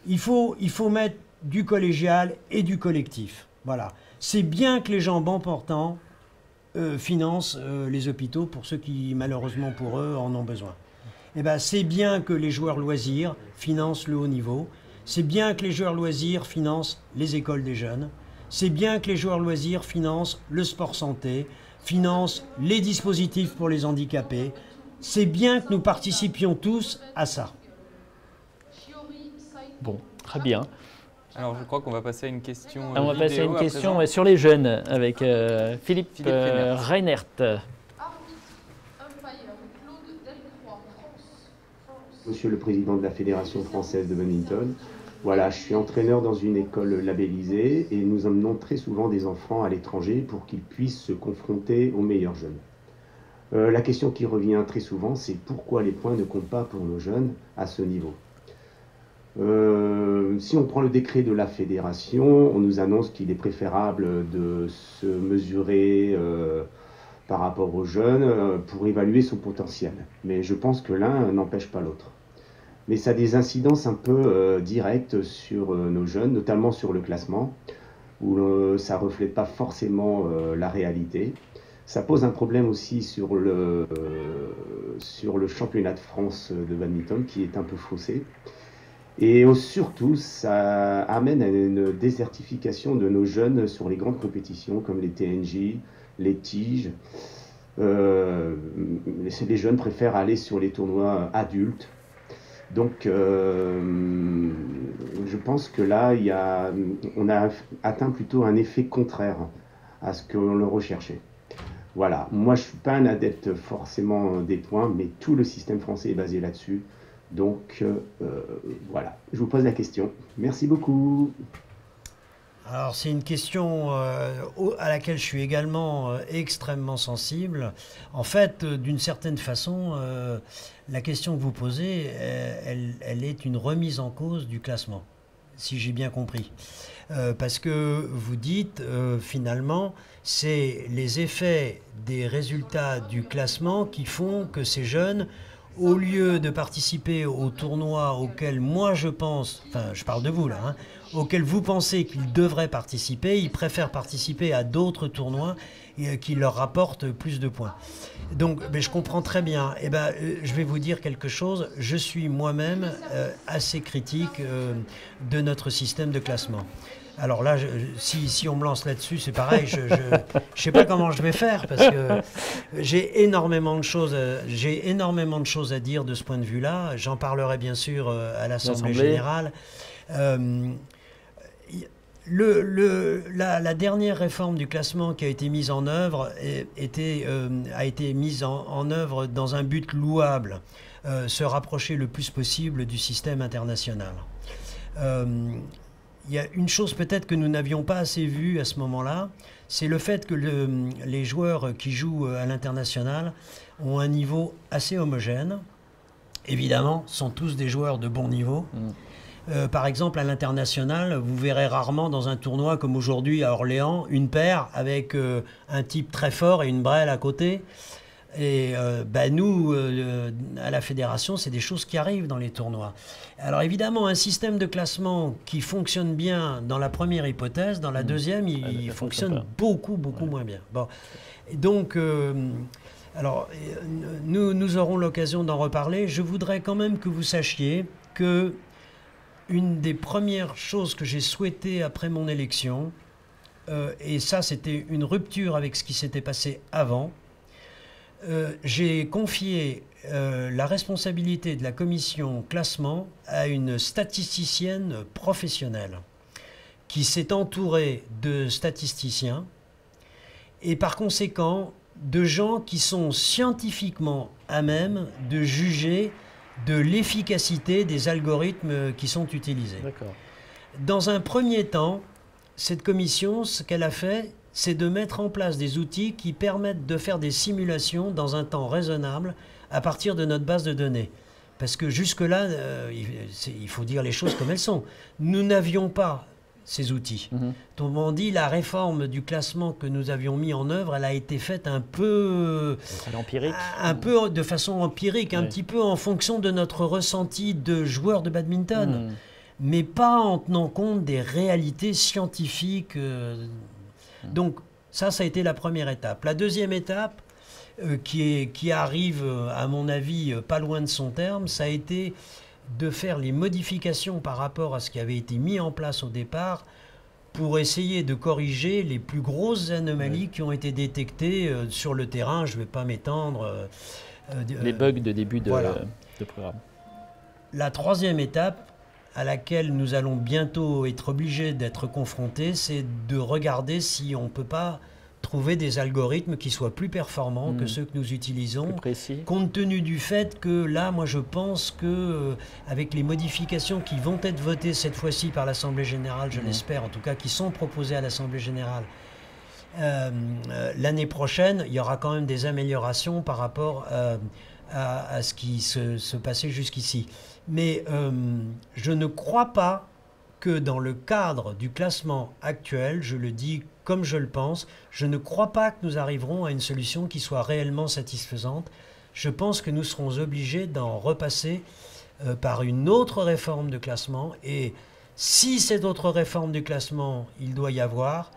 Il faut mettre du collégial et du collectif. Voilà. C'est bien que les gens bien portants financent les hôpitaux pour ceux qui, malheureusement pour eux, en ont besoin. Eh bien, c'est bien que les joueurs loisirs financent le haut niveau. C'est bien que les joueurs loisirs financent les écoles des jeunes. C'est bien que les joueurs loisirs financent le sport santé, financent les dispositifs pour les handicapés. C'est bien que nous participions tous à ça. Bon, très bien. Alors je crois qu'on va passer à une question on va passer à une question à sur les jeunes avec Philippe Reinert. Monsieur le Président de la Fédération française de badminton, voilà, je suis entraîneur dans une école labellisée et nous emmenons très souvent des enfants à l'étranger pour qu'ils puissent se confronter aux meilleurs jeunes. La question qui revient très souvent, c'est pourquoi les points ne comptent pas pour nos jeunes à ce niveau. Si on prend le décret de la fédération, on nous annonce qu'il est préférable de se mesurer par rapport aux jeunes pour évaluer son potentiel. Mais je pense que l'un n'empêche pas l'autre. Mais ça a des incidences un peu directes sur nos jeunes, notamment sur le classement, où ça ne reflète pas forcément la réalité. Ça pose un problème aussi sur le championnat de France de badminton, qui est un peu faussé. Et surtout, ça amène à une désertification de nos jeunes sur les grandes compétitions, comme les TNJ, les tiges. Les jeunes préfèrent aller sur les tournois adultes. Donc, je pense que là, on a atteint plutôt un effet contraire à ce qu'on le recherchait. Voilà, moi je ne suis pas un adepte forcément des points, mais tout le système français est basé là-dessus. Donc, voilà, je vous pose la question. Merci beaucoup. Alors, c'est une question à laquelle je suis également extrêmement sensible. En fait, d'une certaine façon, la question que vous posez, elle est une remise en cause du classement, si j'ai bien compris. Parce que vous dites, finalement, c'est les effets des résultats du classement qui font que ces jeunes, au lieu de participer aux tournois auxquels moi je pense, enfin je parle de vous là, hein, auxquels vous pensez qu'ils devraient participer, ils préfèrent participer à d'autres tournois qui leur rapportent plus de points. Donc mais je comprends très bien. Eh ben, je vais vous dire quelque chose, je suis moi-même assez critique de notre système de classement. Alors là, si on me lance là-dessus, c'est pareil, je sais pas comment je vais faire parce que j'ai énormément de choses à dire de ce point de vue-là. J'en parlerai bien sûr à l'Assemblée générale. La dernière réforme du classement qui a été mise en œuvre a été mise en œuvre dans un but louable, se rapprocher le plus possible du système international. Il y a une chose peut-être que nous n'avions pas assez vue à ce moment-là, c'est le fait que les joueurs qui jouent à l'international ont un niveau assez homogène. Évidemment, sont tous des joueurs de bon niveau. Par exemple, à l'international, vous verrez rarement dans un tournoi comme aujourd'hui à Orléans, une paire avec un type très fort et une brêle à côté. Et nous, à la fédération, c'est des choses qui arrivent dans les tournois. Alors évidemment, un système de classement qui fonctionne bien dans la première hypothèse, dans la deuxième, il fonctionne beaucoup moins bien. Bon. Et donc, alors, nous aurons l'occasion d'en reparler. Je voudrais quand même que vous sachiez que une des premières choses que j'ai souhaité après mon élection, et ça c'était une rupture avec ce qui s'était passé avant, j'ai confié la responsabilité de la commission classement à une statisticienne professionnelle qui s'est entourée de statisticiens et par conséquent de gens qui sont scientifiquement à même de juger de l'efficacité des algorithmes qui sont utilisés. Dans un premier temps, cette commission, ce qu'elle a fait, c'est de mettre en place des outils qui permettent de faire des simulations dans un temps raisonnable à partir de notre base de données. Parce que jusque-là, il faut dire les choses comme elles sont. Nous n'avions pas ces outils. Autrement dit, la réforme du classement que nous avions mis en œuvre, elle a été faite un peu de façon empirique, un petit peu en fonction de notre ressenti de joueurs de badminton, mais pas en tenant compte des réalités scientifiques. Donc ça a été la première étape. La deuxième étape, qui arrive, à mon avis, pas loin de son terme, ça a été de faire les modifications par rapport à ce qui avait été mis en place au départ pour essayer de corriger les plus grosses anomalies qui ont été détectées sur le terrain. Je ne vais pas m'étendre. Les bugs de début de programme. La troisième étape à laquelle nous allons bientôt être obligés d'être confrontés, c'est de regarder si on ne peut pas trouver des algorithmes qui soient plus performants que ceux que nous utilisons, compte tenu du fait que là, moi je pense que avec les modifications qui vont être votées cette fois-ci par l'Assemblée Générale, je l'espère en tout cas, qui sont proposées à l'Assemblée Générale, l'année prochaine, il y aura quand même des améliorations par rapport à ce qui se passait jusqu'ici. Mais je ne crois pas que dans le cadre du classement actuel, je le dis comme je le pense, je ne crois pas que nous arriverons à une solution qui soit réellement satisfaisante. Je pense que nous serons obligés d'en repasser par une autre réforme de classement. Et si cette autre réforme du classement, il doit y avoir,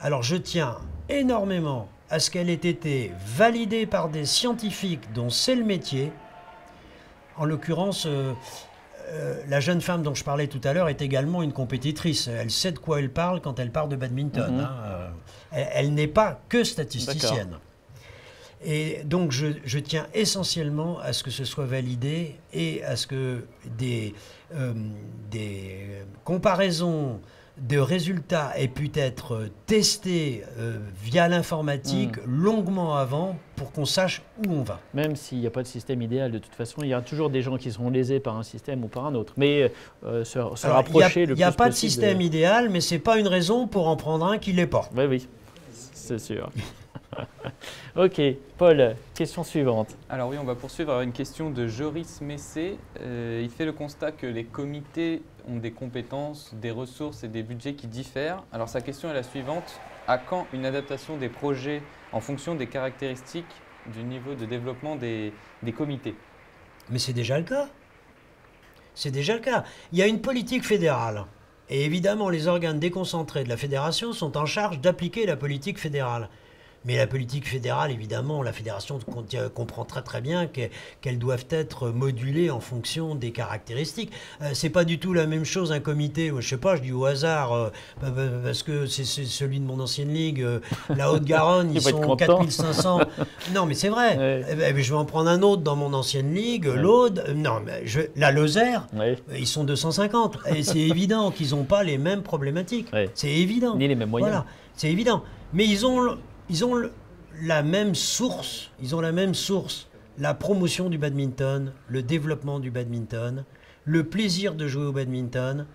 alors je tiens énormément à ce qu'elle ait été validée par des scientifiques dont c'est le métier. En l'occurrence, la jeune femme dont je parlais tout à l'heure est également une compétitrice. Elle sait de quoi elle parle quand elle parle de badminton. Elle n'est pas que statisticienne. Et donc je tiens essentiellement à ce que ce soit validé et à ce que des comparaisons de résultats aient pu être testés via l'informatique longuement avant pour qu'on sache où on va. Même s'il n'y a pas de système idéal, de toute façon, il y a toujours des gens qui seront lésés par un système ou par un autre. Mais se rapprocher le plus possible. Il n'y a pas de système idéal, mais ce n'est pas une raison pour en prendre un qui ne l'est pas. Oui, c'est sûr. Ok, Paul, question suivante. Alors oui, on va poursuivre avec une question de Joris Messé. Il fait le constat que les comités ont des compétences, des ressources et des budgets qui diffèrent. Alors sa question est la suivante. À quand une adaptation des projets en fonction des caractéristiques du niveau de développement des comités? Mais c'est déjà le cas. C'est déjà le cas. Il y a une politique fédérale. Et évidemment, les organes déconcentrés de la fédération sont en charge d'appliquer la politique fédérale. Mais la politique fédérale, évidemment, la fédération comprend très très bien qu'elles doivent être modulées en fonction des caractéristiques. C'est pas du tout la même chose un comité, je sais pas, je dis au hasard, parce que c'est celui de mon ancienne ligue, la Haute-Garonne, ils sont 4500. Non, mais c'est vrai. Je vais en prendre un autre dans mon ancienne ligue, l'Aude, non, mais la Lozère, ils sont 250. Et c'est évident qu'ils n'ont pas les mêmes problématiques. C'est évident. Ni les mêmes moyens. Voilà, c'est évident. Mais ils ont la même source, la promotion du badminton, le développement du badminton, le plaisir de jouer au badminton,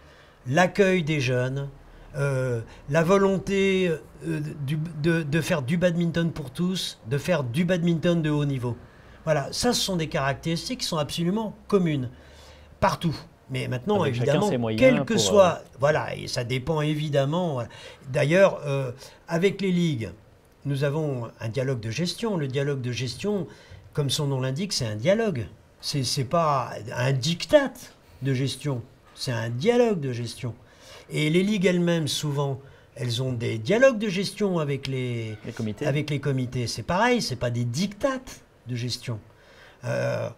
l'accueil des jeunes, la volonté de faire du badminton pour tous, de faire du badminton de haut niveau. Voilà, ça ce sont des caractéristiques qui sont absolument communes, partout. Mais maintenant, avec évidemment, quel que soit... Voilà, et ça dépend évidemment. Voilà. D'ailleurs, avec les ligues, nous avons un dialogue de gestion. Le dialogue de gestion, comme son nom l'indique, c'est un dialogue. C'est pas un diktat de gestion, c'est un dialogue de gestion. Et les ligues elles-mêmes, souvent, elles ont des dialogues de gestion avec les comités. C'est pareil, c'est pas des diktats de gestion.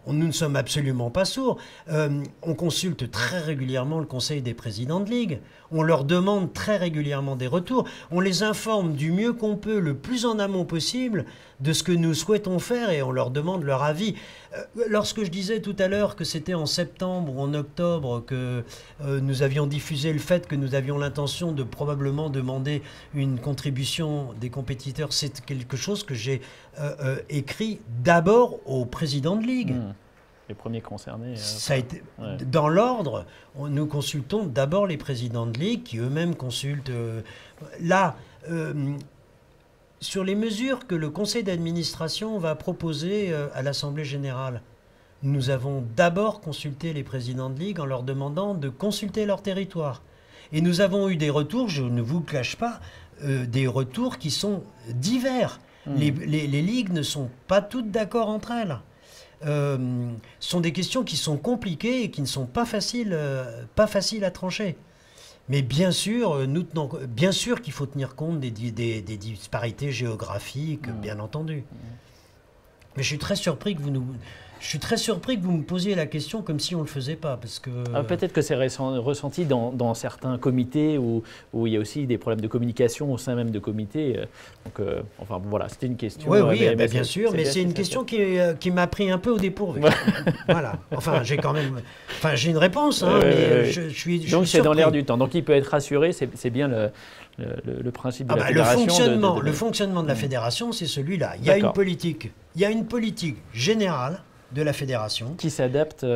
Nous ne sommes absolument pas sourds. On consulte très régulièrement le conseil des présidents de ligue. On leur demande très régulièrement des retours. On les informe du mieux qu'on peut, le plus en amont possible, de ce que nous souhaitons faire et on leur demande leur avis. Lorsque je disais tout à l'heure que c'était en septembre ou en octobre que nous avions diffusé le fait que nous avions l'intention de probablement demander une contribution des compétiteurs, c'est quelque chose que j'ai écrit d'abord au président de ligue. les premiers concernés. Ça a été, dans l'ordre, nous consultons d'abord les présidents de ligue qui eux-mêmes consultent. Sur les mesures que le conseil d'administration va proposer à l'Assemblée générale, nous avons d'abord consulté les présidents de ligue en leur demandant de consulter leur territoire. Et nous avons eu des retours, je ne vous cache pas, des retours qui sont divers. Les ligues ne sont pas toutes d'accord entre elles. Ce sont des questions qui sont compliquées et qui ne sont pas faciles à trancher. Mais bien sûr, bien sûr qu'il faut tenir compte des disparités géographiques, bien entendu. Mais je suis très surpris que vous me posiez la question comme si on ne le faisait pas. Parce que... peut-être que c'est ressenti dans certains comités où il y a aussi des problèmes de communication au sein même de comités. Enfin voilà, c'était une question. Oui, bien sûr, mais c'est une question qui m'a pris un peu au dépourvu. Voilà. Enfin, j'ai une réponse, mais je suis donc c'est dans l'air du temps. Donc il peut être rassuré, c'est bien le principe de la fédération. Le fonctionnement de la fédération, c'est celui-là. Il y a une politique générale de la fédération qui s'adapte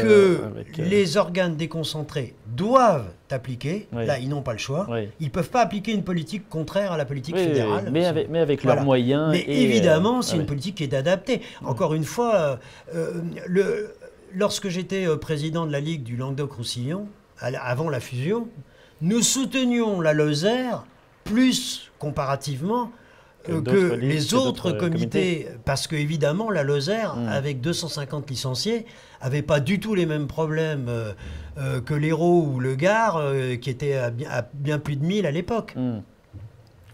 les organes déconcentrés doivent appliquer. Là, ils n'ont pas le choix. Ils ne peuvent pas appliquer une politique contraire à la politique fédérale. Mais avec leurs moyens. Mais évidemment, c'est une politique qui est adaptée. Encore une fois, lorsque j'étais président de la Ligue du Languedoc-Roussillon, avant la fusion, nous soutenions la Lozère plus comparativement que les autres comités, parce que évidemment la Lozère, avec 250 licenciés, n'avait pas du tout les mêmes problèmes que l'Hérault ou le Gard, qui étaient à bien plus de 1000 à l'époque.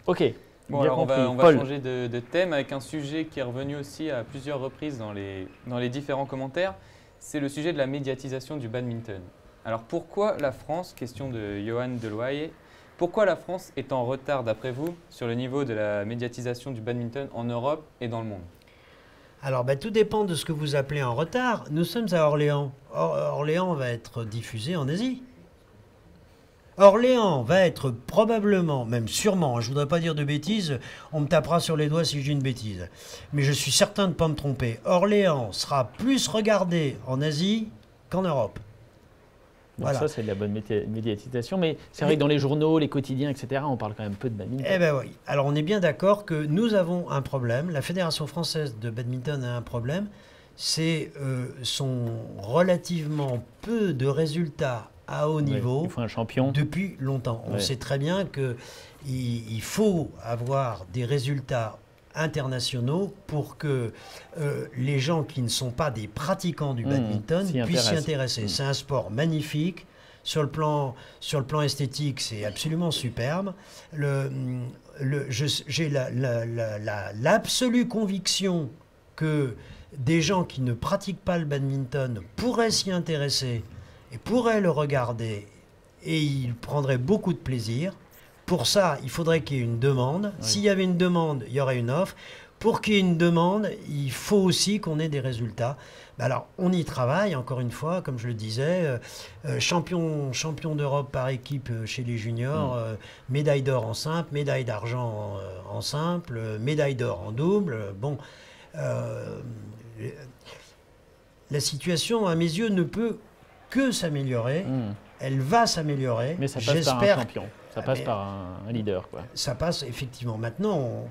Ok. Bon, alors on va changer de thème avec un sujet qui est revenu aussi à plusieurs reprises dans les différents commentaires. C'est le sujet de la médiatisation du badminton. Alors pourquoi la France, question de Johan Deloyer, pourquoi la France est en retard, d'après vous, sur le niveau de la médiatisation du badminton en Europe et dans le monde? Alors, tout dépend de ce que vous appelez en retard. Nous sommes à Orléans. Orléans va être diffusé en Asie. Orléans va être probablement, même sûrement, je ne voudrais pas dire de bêtises, on me tapera sur les doigts si je dis une bêtise, mais je suis certain de ne pas me tromper. Orléans sera plus regardé en Asie qu'en Europe. Donc ça, c'est de la bonne médiatisation. Mais c'est vrai que dans les journaux, les quotidiens, etc., on parle quand même peu de badminton. Eh bien oui. Alors on est bien d'accord que nous avons un problème. La Fédération française de badminton a un problème. C'est son relativement peu de résultats à haut niveau. Il faut un champion. Depuis longtemps. On sait très bien qu'il faut avoir des résultats internationaux pour que les gens qui ne sont pas des pratiquants du badminton puissent s'y intéresser. C'est un sport magnifique. Sur le plan esthétique, c'est absolument superbe. J'ai l'absolue conviction que des gens qui ne pratiquent pas le badminton pourraient s'y intéresser et pourraient le regarder et ils prendraient beaucoup de plaisir. Pour ça, il faudrait qu'il y ait une demande. S'il y avait une demande, il y aurait une offre. Pour qu'il y ait une demande, il faut aussi qu'on ait des résultats. Alors, on y travaille, encore une fois, comme je le disais. Champion d'Europe par équipe chez les juniors, médaille d'or en simple, médaille d'argent en simple, médaille d'or en double. Bon, la situation, à mes yeux, ne peut que s'améliorer. Elle va s'améliorer. Mais ça passe par un champion. Ça passe par un leader, quoi. Ça passe, effectivement. Maintenant,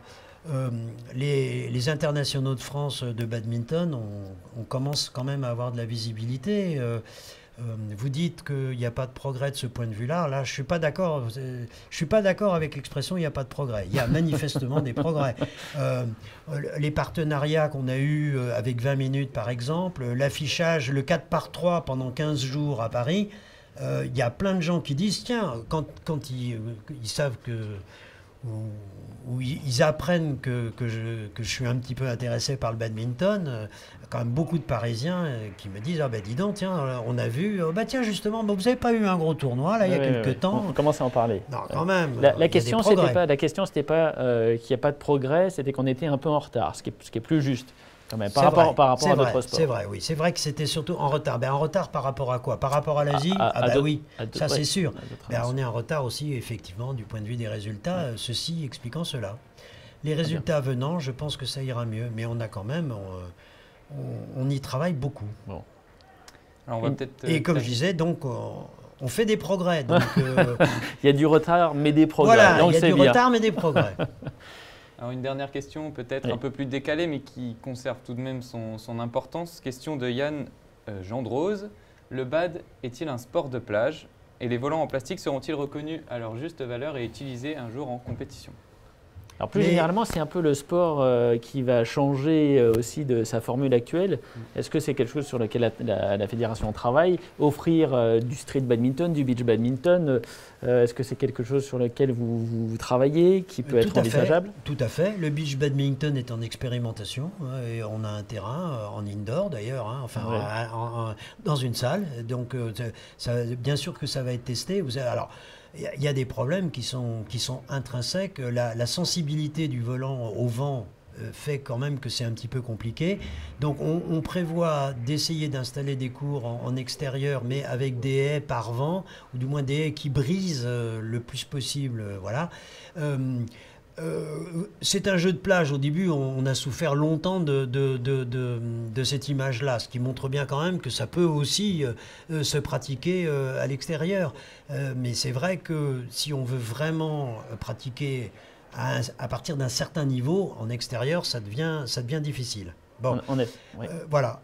les internationaux de France de badminton, on commence quand même à avoir de la visibilité. Vous dites qu'il n'y a pas de progrès de ce point de vue-là. Là, je ne suis pas d'accord. Je suis pas d'accord avec l'expression « il n'y a pas de progrès ». Il y a manifestement des progrès. Les partenariats qu'on a eus avec 20 minutes, par exemple, l'affichage, le 4x3 pendant 15 jours à Paris, il y a plein de gens qui disent, tiens, quand ils savent que, ou ils apprennent que je suis un petit peu intéressé par le badminton, quand même beaucoup de Parisiens qui me disent, ah ben dis donc, tiens, on a vu, tiens justement, vous n'avez pas eu un gros tournoi là il y a quelques temps. On commence à en parler. Non, quand même. La question, c'était pas qu'il n'y a pas de progrès, c'était qu'on était un peu en retard, ce qui est plus juste. Par rapport à d'autres sports. C'est vrai, oui. C'est vrai que c'était surtout en retard. En retard par rapport à quoi? Par rapport à l'Asie? Oui, ça c'est sûr. On est en retard aussi, effectivement, du point de vue des résultats, ceci expliquant cela. Les résultats venant, je pense que ça ira mieux, mais on a quand même, on y travaille beaucoup. Bon. Alors on va et comme je disais, donc on fait des progrès. Donc, il y a du retard, mais des progrès. Voilà, il y a du retard, mais des progrès. Alors une dernière question, peut-être un peu plus décalée, mais qui conserve tout de même son importance. Question de Yann Gendrose. Le BAD est-il un sport de plage? Et les volants en plastique seront-ils reconnus à leur juste valeur et utilisés un jour en compétition? Alors plus généralement, c'est un peu le sport qui va changer aussi de sa formule actuelle. Est-ce que c'est quelque chose sur lequel la fédération travaille? Offrir du street badminton, du beach badminton, est-ce que c'est quelque chose sur lequel vous travaillez, qui peut être envisageable? Tout à fait. Le beach badminton est en expérimentation et on a un terrain en indoor d'ailleurs, dans une salle. Donc bien sûr que ça va être testé. Alors, il y a des problèmes qui sont intrinsèques. La sensibilité du volant au vent fait quand même que c'est un petit peu compliqué. Donc on prévoit d'essayer d'installer des cours en extérieur, mais avec des haies par vent, ou du moins des haies qui brisent le plus possible. Voilà. C'est un jeu de plage. Au début, on a souffert longtemps de cette image-là, ce qui montre bien quand même que ça peut aussi se pratiquer à l'extérieur. Mais c'est vrai que si on veut vraiment pratiquer à partir d'un certain niveau, en extérieur, ça devient difficile. Bon, voilà.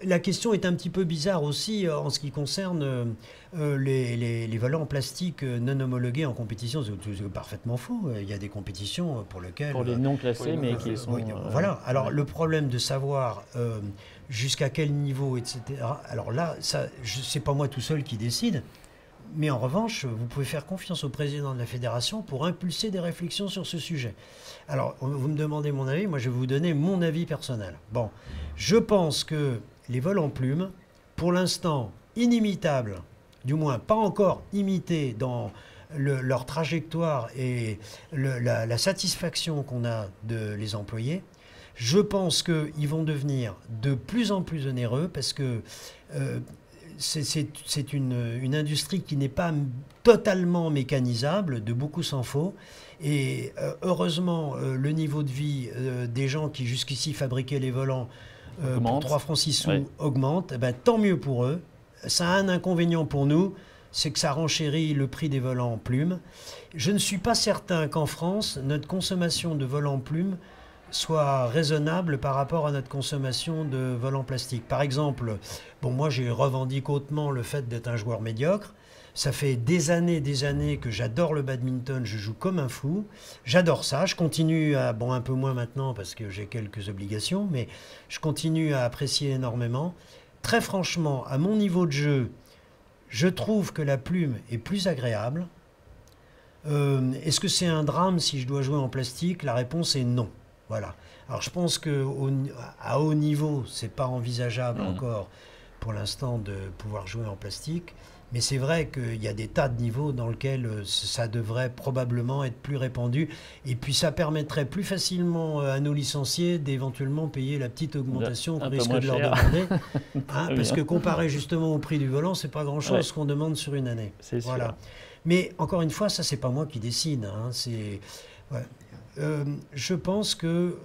La question est un petit peu bizarre aussi en ce qui concerne les volants en plastique non homologués en compétition. C'est parfaitement faux. Il y a des compétitions pour lesquelles... Pour les non classés, mais qui sont... Voilà. Alors, le problème de savoir jusqu'à quel niveau, etc. Alors là, c'est pas moi tout seul qui décide. Mais en revanche, vous pouvez faire confiance au président de la fédération pour impulser des réflexions sur ce sujet. Alors, vous me demandez mon avis, moi je vais vous donner mon avis personnel. Bon, je pense que les vols en plumes, pour l'instant inimitables, du moins pas encore imités dans leur trajectoire et la satisfaction qu'on a de les employer, je pense qu'ils vont devenir de plus en plus onéreux parce que... c'est une industrie qui n'est pas totalement mécanisable, de beaucoup s'en faut. Et heureusement, le niveau de vie des gens qui jusqu'ici fabriquaient les volants pour 3 francs 6 sous augmente. Eh ben, tant mieux pour eux. Ça a un inconvénient pour nous, c'est que ça renchérit le prix des volants en plumes. Je ne suis pas certain qu'en France, notre consommation de volants en plumes soit raisonnable par rapport à notre consommation de volants plastiques. Par exemple, moi j'ai revendiqué hautement le fait d'être un joueur médiocre. Ça fait des années que j'adore le badminton, je joue comme un fou. J'adore ça, je continue à... un peu moins maintenant parce que j'ai quelques obligations, mais je continue à apprécier énormément. Très franchement, à mon niveau de jeu, je trouve que la plume est plus agréable. Est-ce que c'est un drame si je dois jouer en plastique? La réponse est non. Voilà. Alors je pense qu'à haut niveau, c'est pas envisageable encore pour l'instant de pouvoir jouer en plastique. Mais c'est vrai qu'il y a des tas de niveaux dans lesquels ça devrait probablement être plus répandu. Et puis ça permettrait plus facilement à nos licenciés d'éventuellement payer la petite augmentation qu'on risque de leur demander. Parce que comparé justement au prix du volant, c'est pas grand-chose qu'on demande sur une année. Voilà. Mais encore une fois, ça c'est pas moi qui décide. Je pense que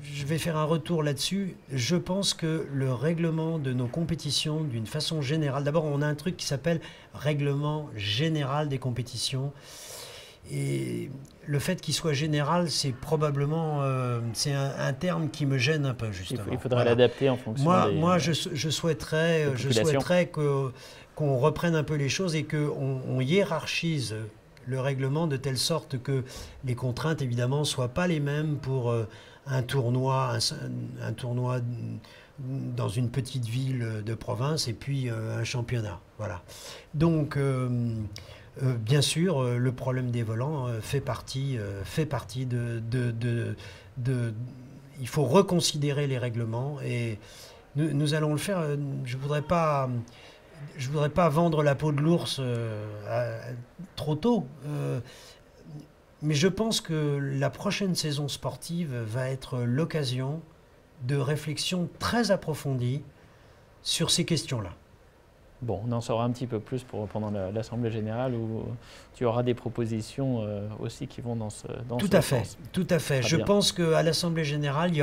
je vais faire un retour là-dessus. Je pense que le règlement de nos compétitions, d'une façon générale, d'abord on a un truc qui s'appelle règlement général des compétitions. Et le fait qu'il soit général, c'est probablement c'est un terme qui me gêne un peu justement. Il faudrait l'adapter en fonction Moi, je souhaiterais qu'on reprenne un peu les choses et qu'on hiérarchise le règlement de telle sorte que les contraintes évidemment soient pas les mêmes pour un tournoi dans une petite ville de province et puis un championnat. Voilà. Donc bien sûr, le problème des volants fait partie de il faut reconsidérer les règlements et nous allons le faire. Je voudrais pas vendre la peau de l'ours trop tôt, mais je pense que la prochaine saison sportive va être l'occasion de réflexions très approfondies sur ces questions-là. Bon, on en saura un petit peu plus pendant l'Assemblée générale où tu auras des propositions aussi qui vont dans ce sens. Tout à fait. Je pense qu'à l'Assemblée générale, il y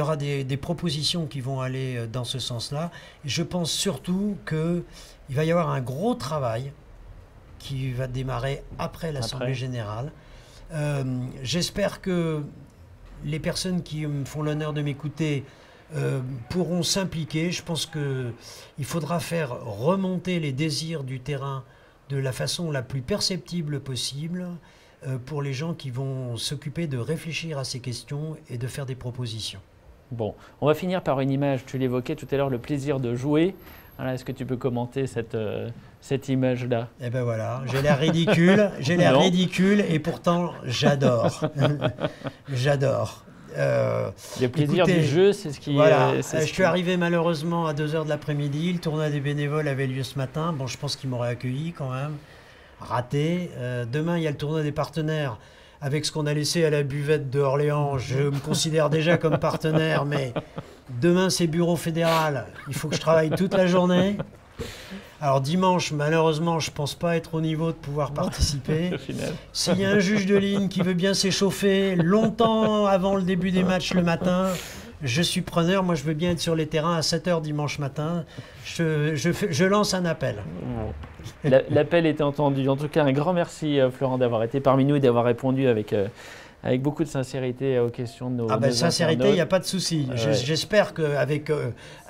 aura des propositions qui vont aller dans ce sens-là. Je pense surtout qu'il va y avoir un gros travail qui va démarrer après l'Assemblée générale. J'espère que les personnes qui me font l'honneur de m'écouter pourront s'impliquer. Je pense qu'il faudra faire remonter les désirs du terrain de la façon la plus perceptible possible pour les gens qui vont s'occuper de réfléchir à ces questions et de faire des propositions. Bon, on va finir par une image, tu l'évoquais tout à l'heure, le plaisir de jouer. Est-ce que tu peux commenter cette image-là? Eh ben voilà, j'ai l'air ridicule, et pourtant j'adore. J'adore. Le plaisir du jeu, c'est ce qui... Voilà, je suis arrivé malheureusement à 2h de l'après-midi, le tournoi des bénévoles avait lieu ce matin, bon je pense qu'ils m'auraient accueilli quand même, raté. Demain il y a le tournoi des partenaires, avec ce qu'on a laissé à la buvette de Orléans, je me considère déjà comme partenaire, mais demain c'est bureau fédéral, il faut que je travaille toute la journée. Alors dimanche, malheureusement, je ne pense pas être au niveau de pouvoir participer. S'il y a un juge de ligne qui veut bien s'échauffer longtemps avant le début des matchs le matin, je suis preneur. Moi, je veux bien être sur les terrains à 7h dimanche matin. Je lance un appel. L'appel est entendu. En tout cas, un grand merci, Florent, d'avoir été parmi nous et d'avoir répondu avec beaucoup de sincérité aux questions de nos sincérité, il n'y a pas de souci. J'espère qu'avec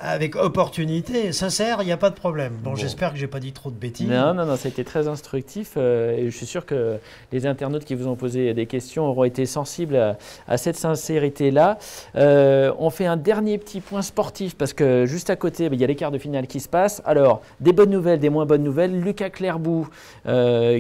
avec opportunité, sincère, il n'y a pas de problème. Bon, j'espère que je n'ai pas dit trop de bêtises. Non, ça a été très instructif et je suis sûr que les internautes qui vous ont posé des questions auront été sensibles à cette sincérité-là. On fait un dernier petit point sportif parce que juste à côté, il y a les quarts de finale qui se passent. Alors, des bonnes nouvelles, des moins bonnes nouvelles. Lucas Clairbout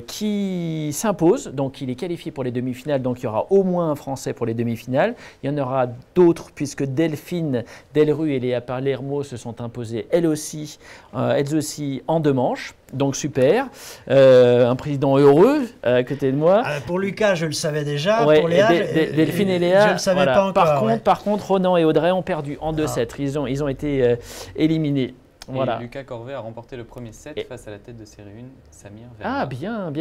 qui s'impose, donc il est qualifié pour les demi-finales, donc il y aura au moins un Français pour les demi-finales. Il y en aura d'autres puisque Delphine Delru et Léa Palermo se sont imposées elles aussi en 2 manches. Donc super. Un président heureux à côté de moi. Pour Lucas, je le savais déjà. Ouais, pour Léa, Delphine et Léa, je ne le savais pas encore. Par contre, Ronan et Audrey ont perdu en 2-7. Ils ont été éliminés. Voilà. Et Lucas Corvet a remporté le premier set face à la tête de série 1, Samir Verma. Ah bien.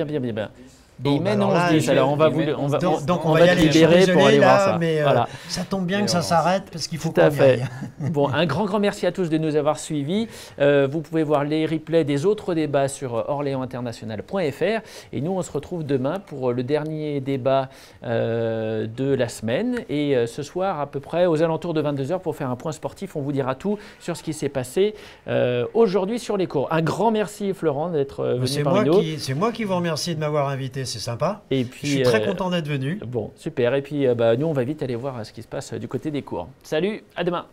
Bon, et il mène 11-10, alors on va te libérer pour aller voir ça. Mais voilà. Ça tombe bien que ça s'arrête parce qu'il faut qu'on y aille. Bon, un grand merci à tous de nous avoir suivis. Vous pouvez voir les replays des autres débats sur orléansinternational.fr et nous on se retrouve demain pour le dernier débat de la semaine et ce soir à peu près aux alentours de 22h pour faire un point sportif. On vous dira tout sur ce qui s'est passé aujourd'hui sur les cours. Un grand merci Florent d'être venu parmi nous. C'est moi qui vous remercie de m'avoir invité. C'est sympa. Et puis, je suis très content d'être venu. Bon, super. Et puis, nous, on va vite aller voir ce qui se passe du côté des cours. Salut, à demain.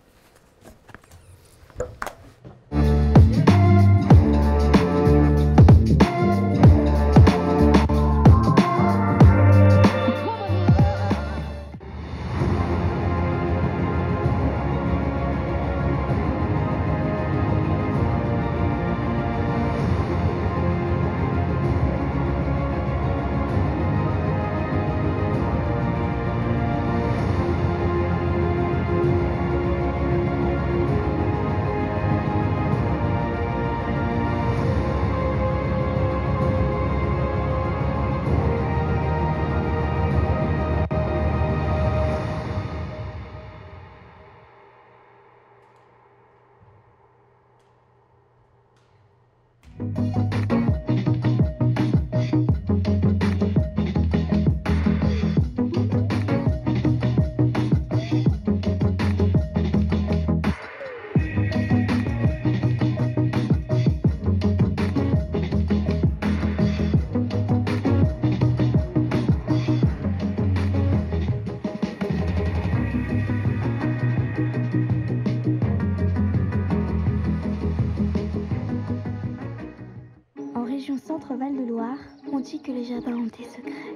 Val-de-Loire, on dit que les jardins ont des secrets.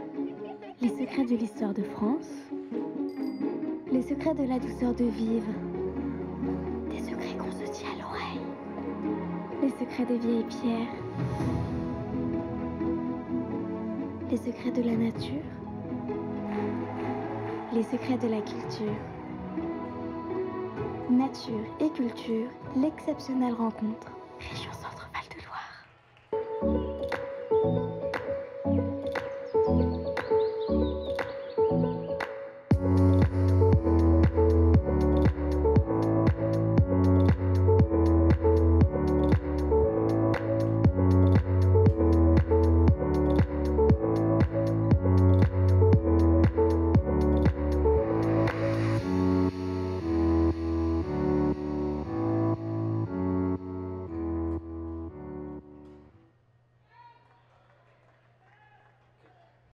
Les secrets de l'histoire de France, les secrets de la douceur de vivre, des secrets qu'on se dit à l'oreille, les secrets des vieilles pierres, les secrets de la nature, les secrets de la culture. Nature et culture, l'exceptionnelle rencontre. Région Centre.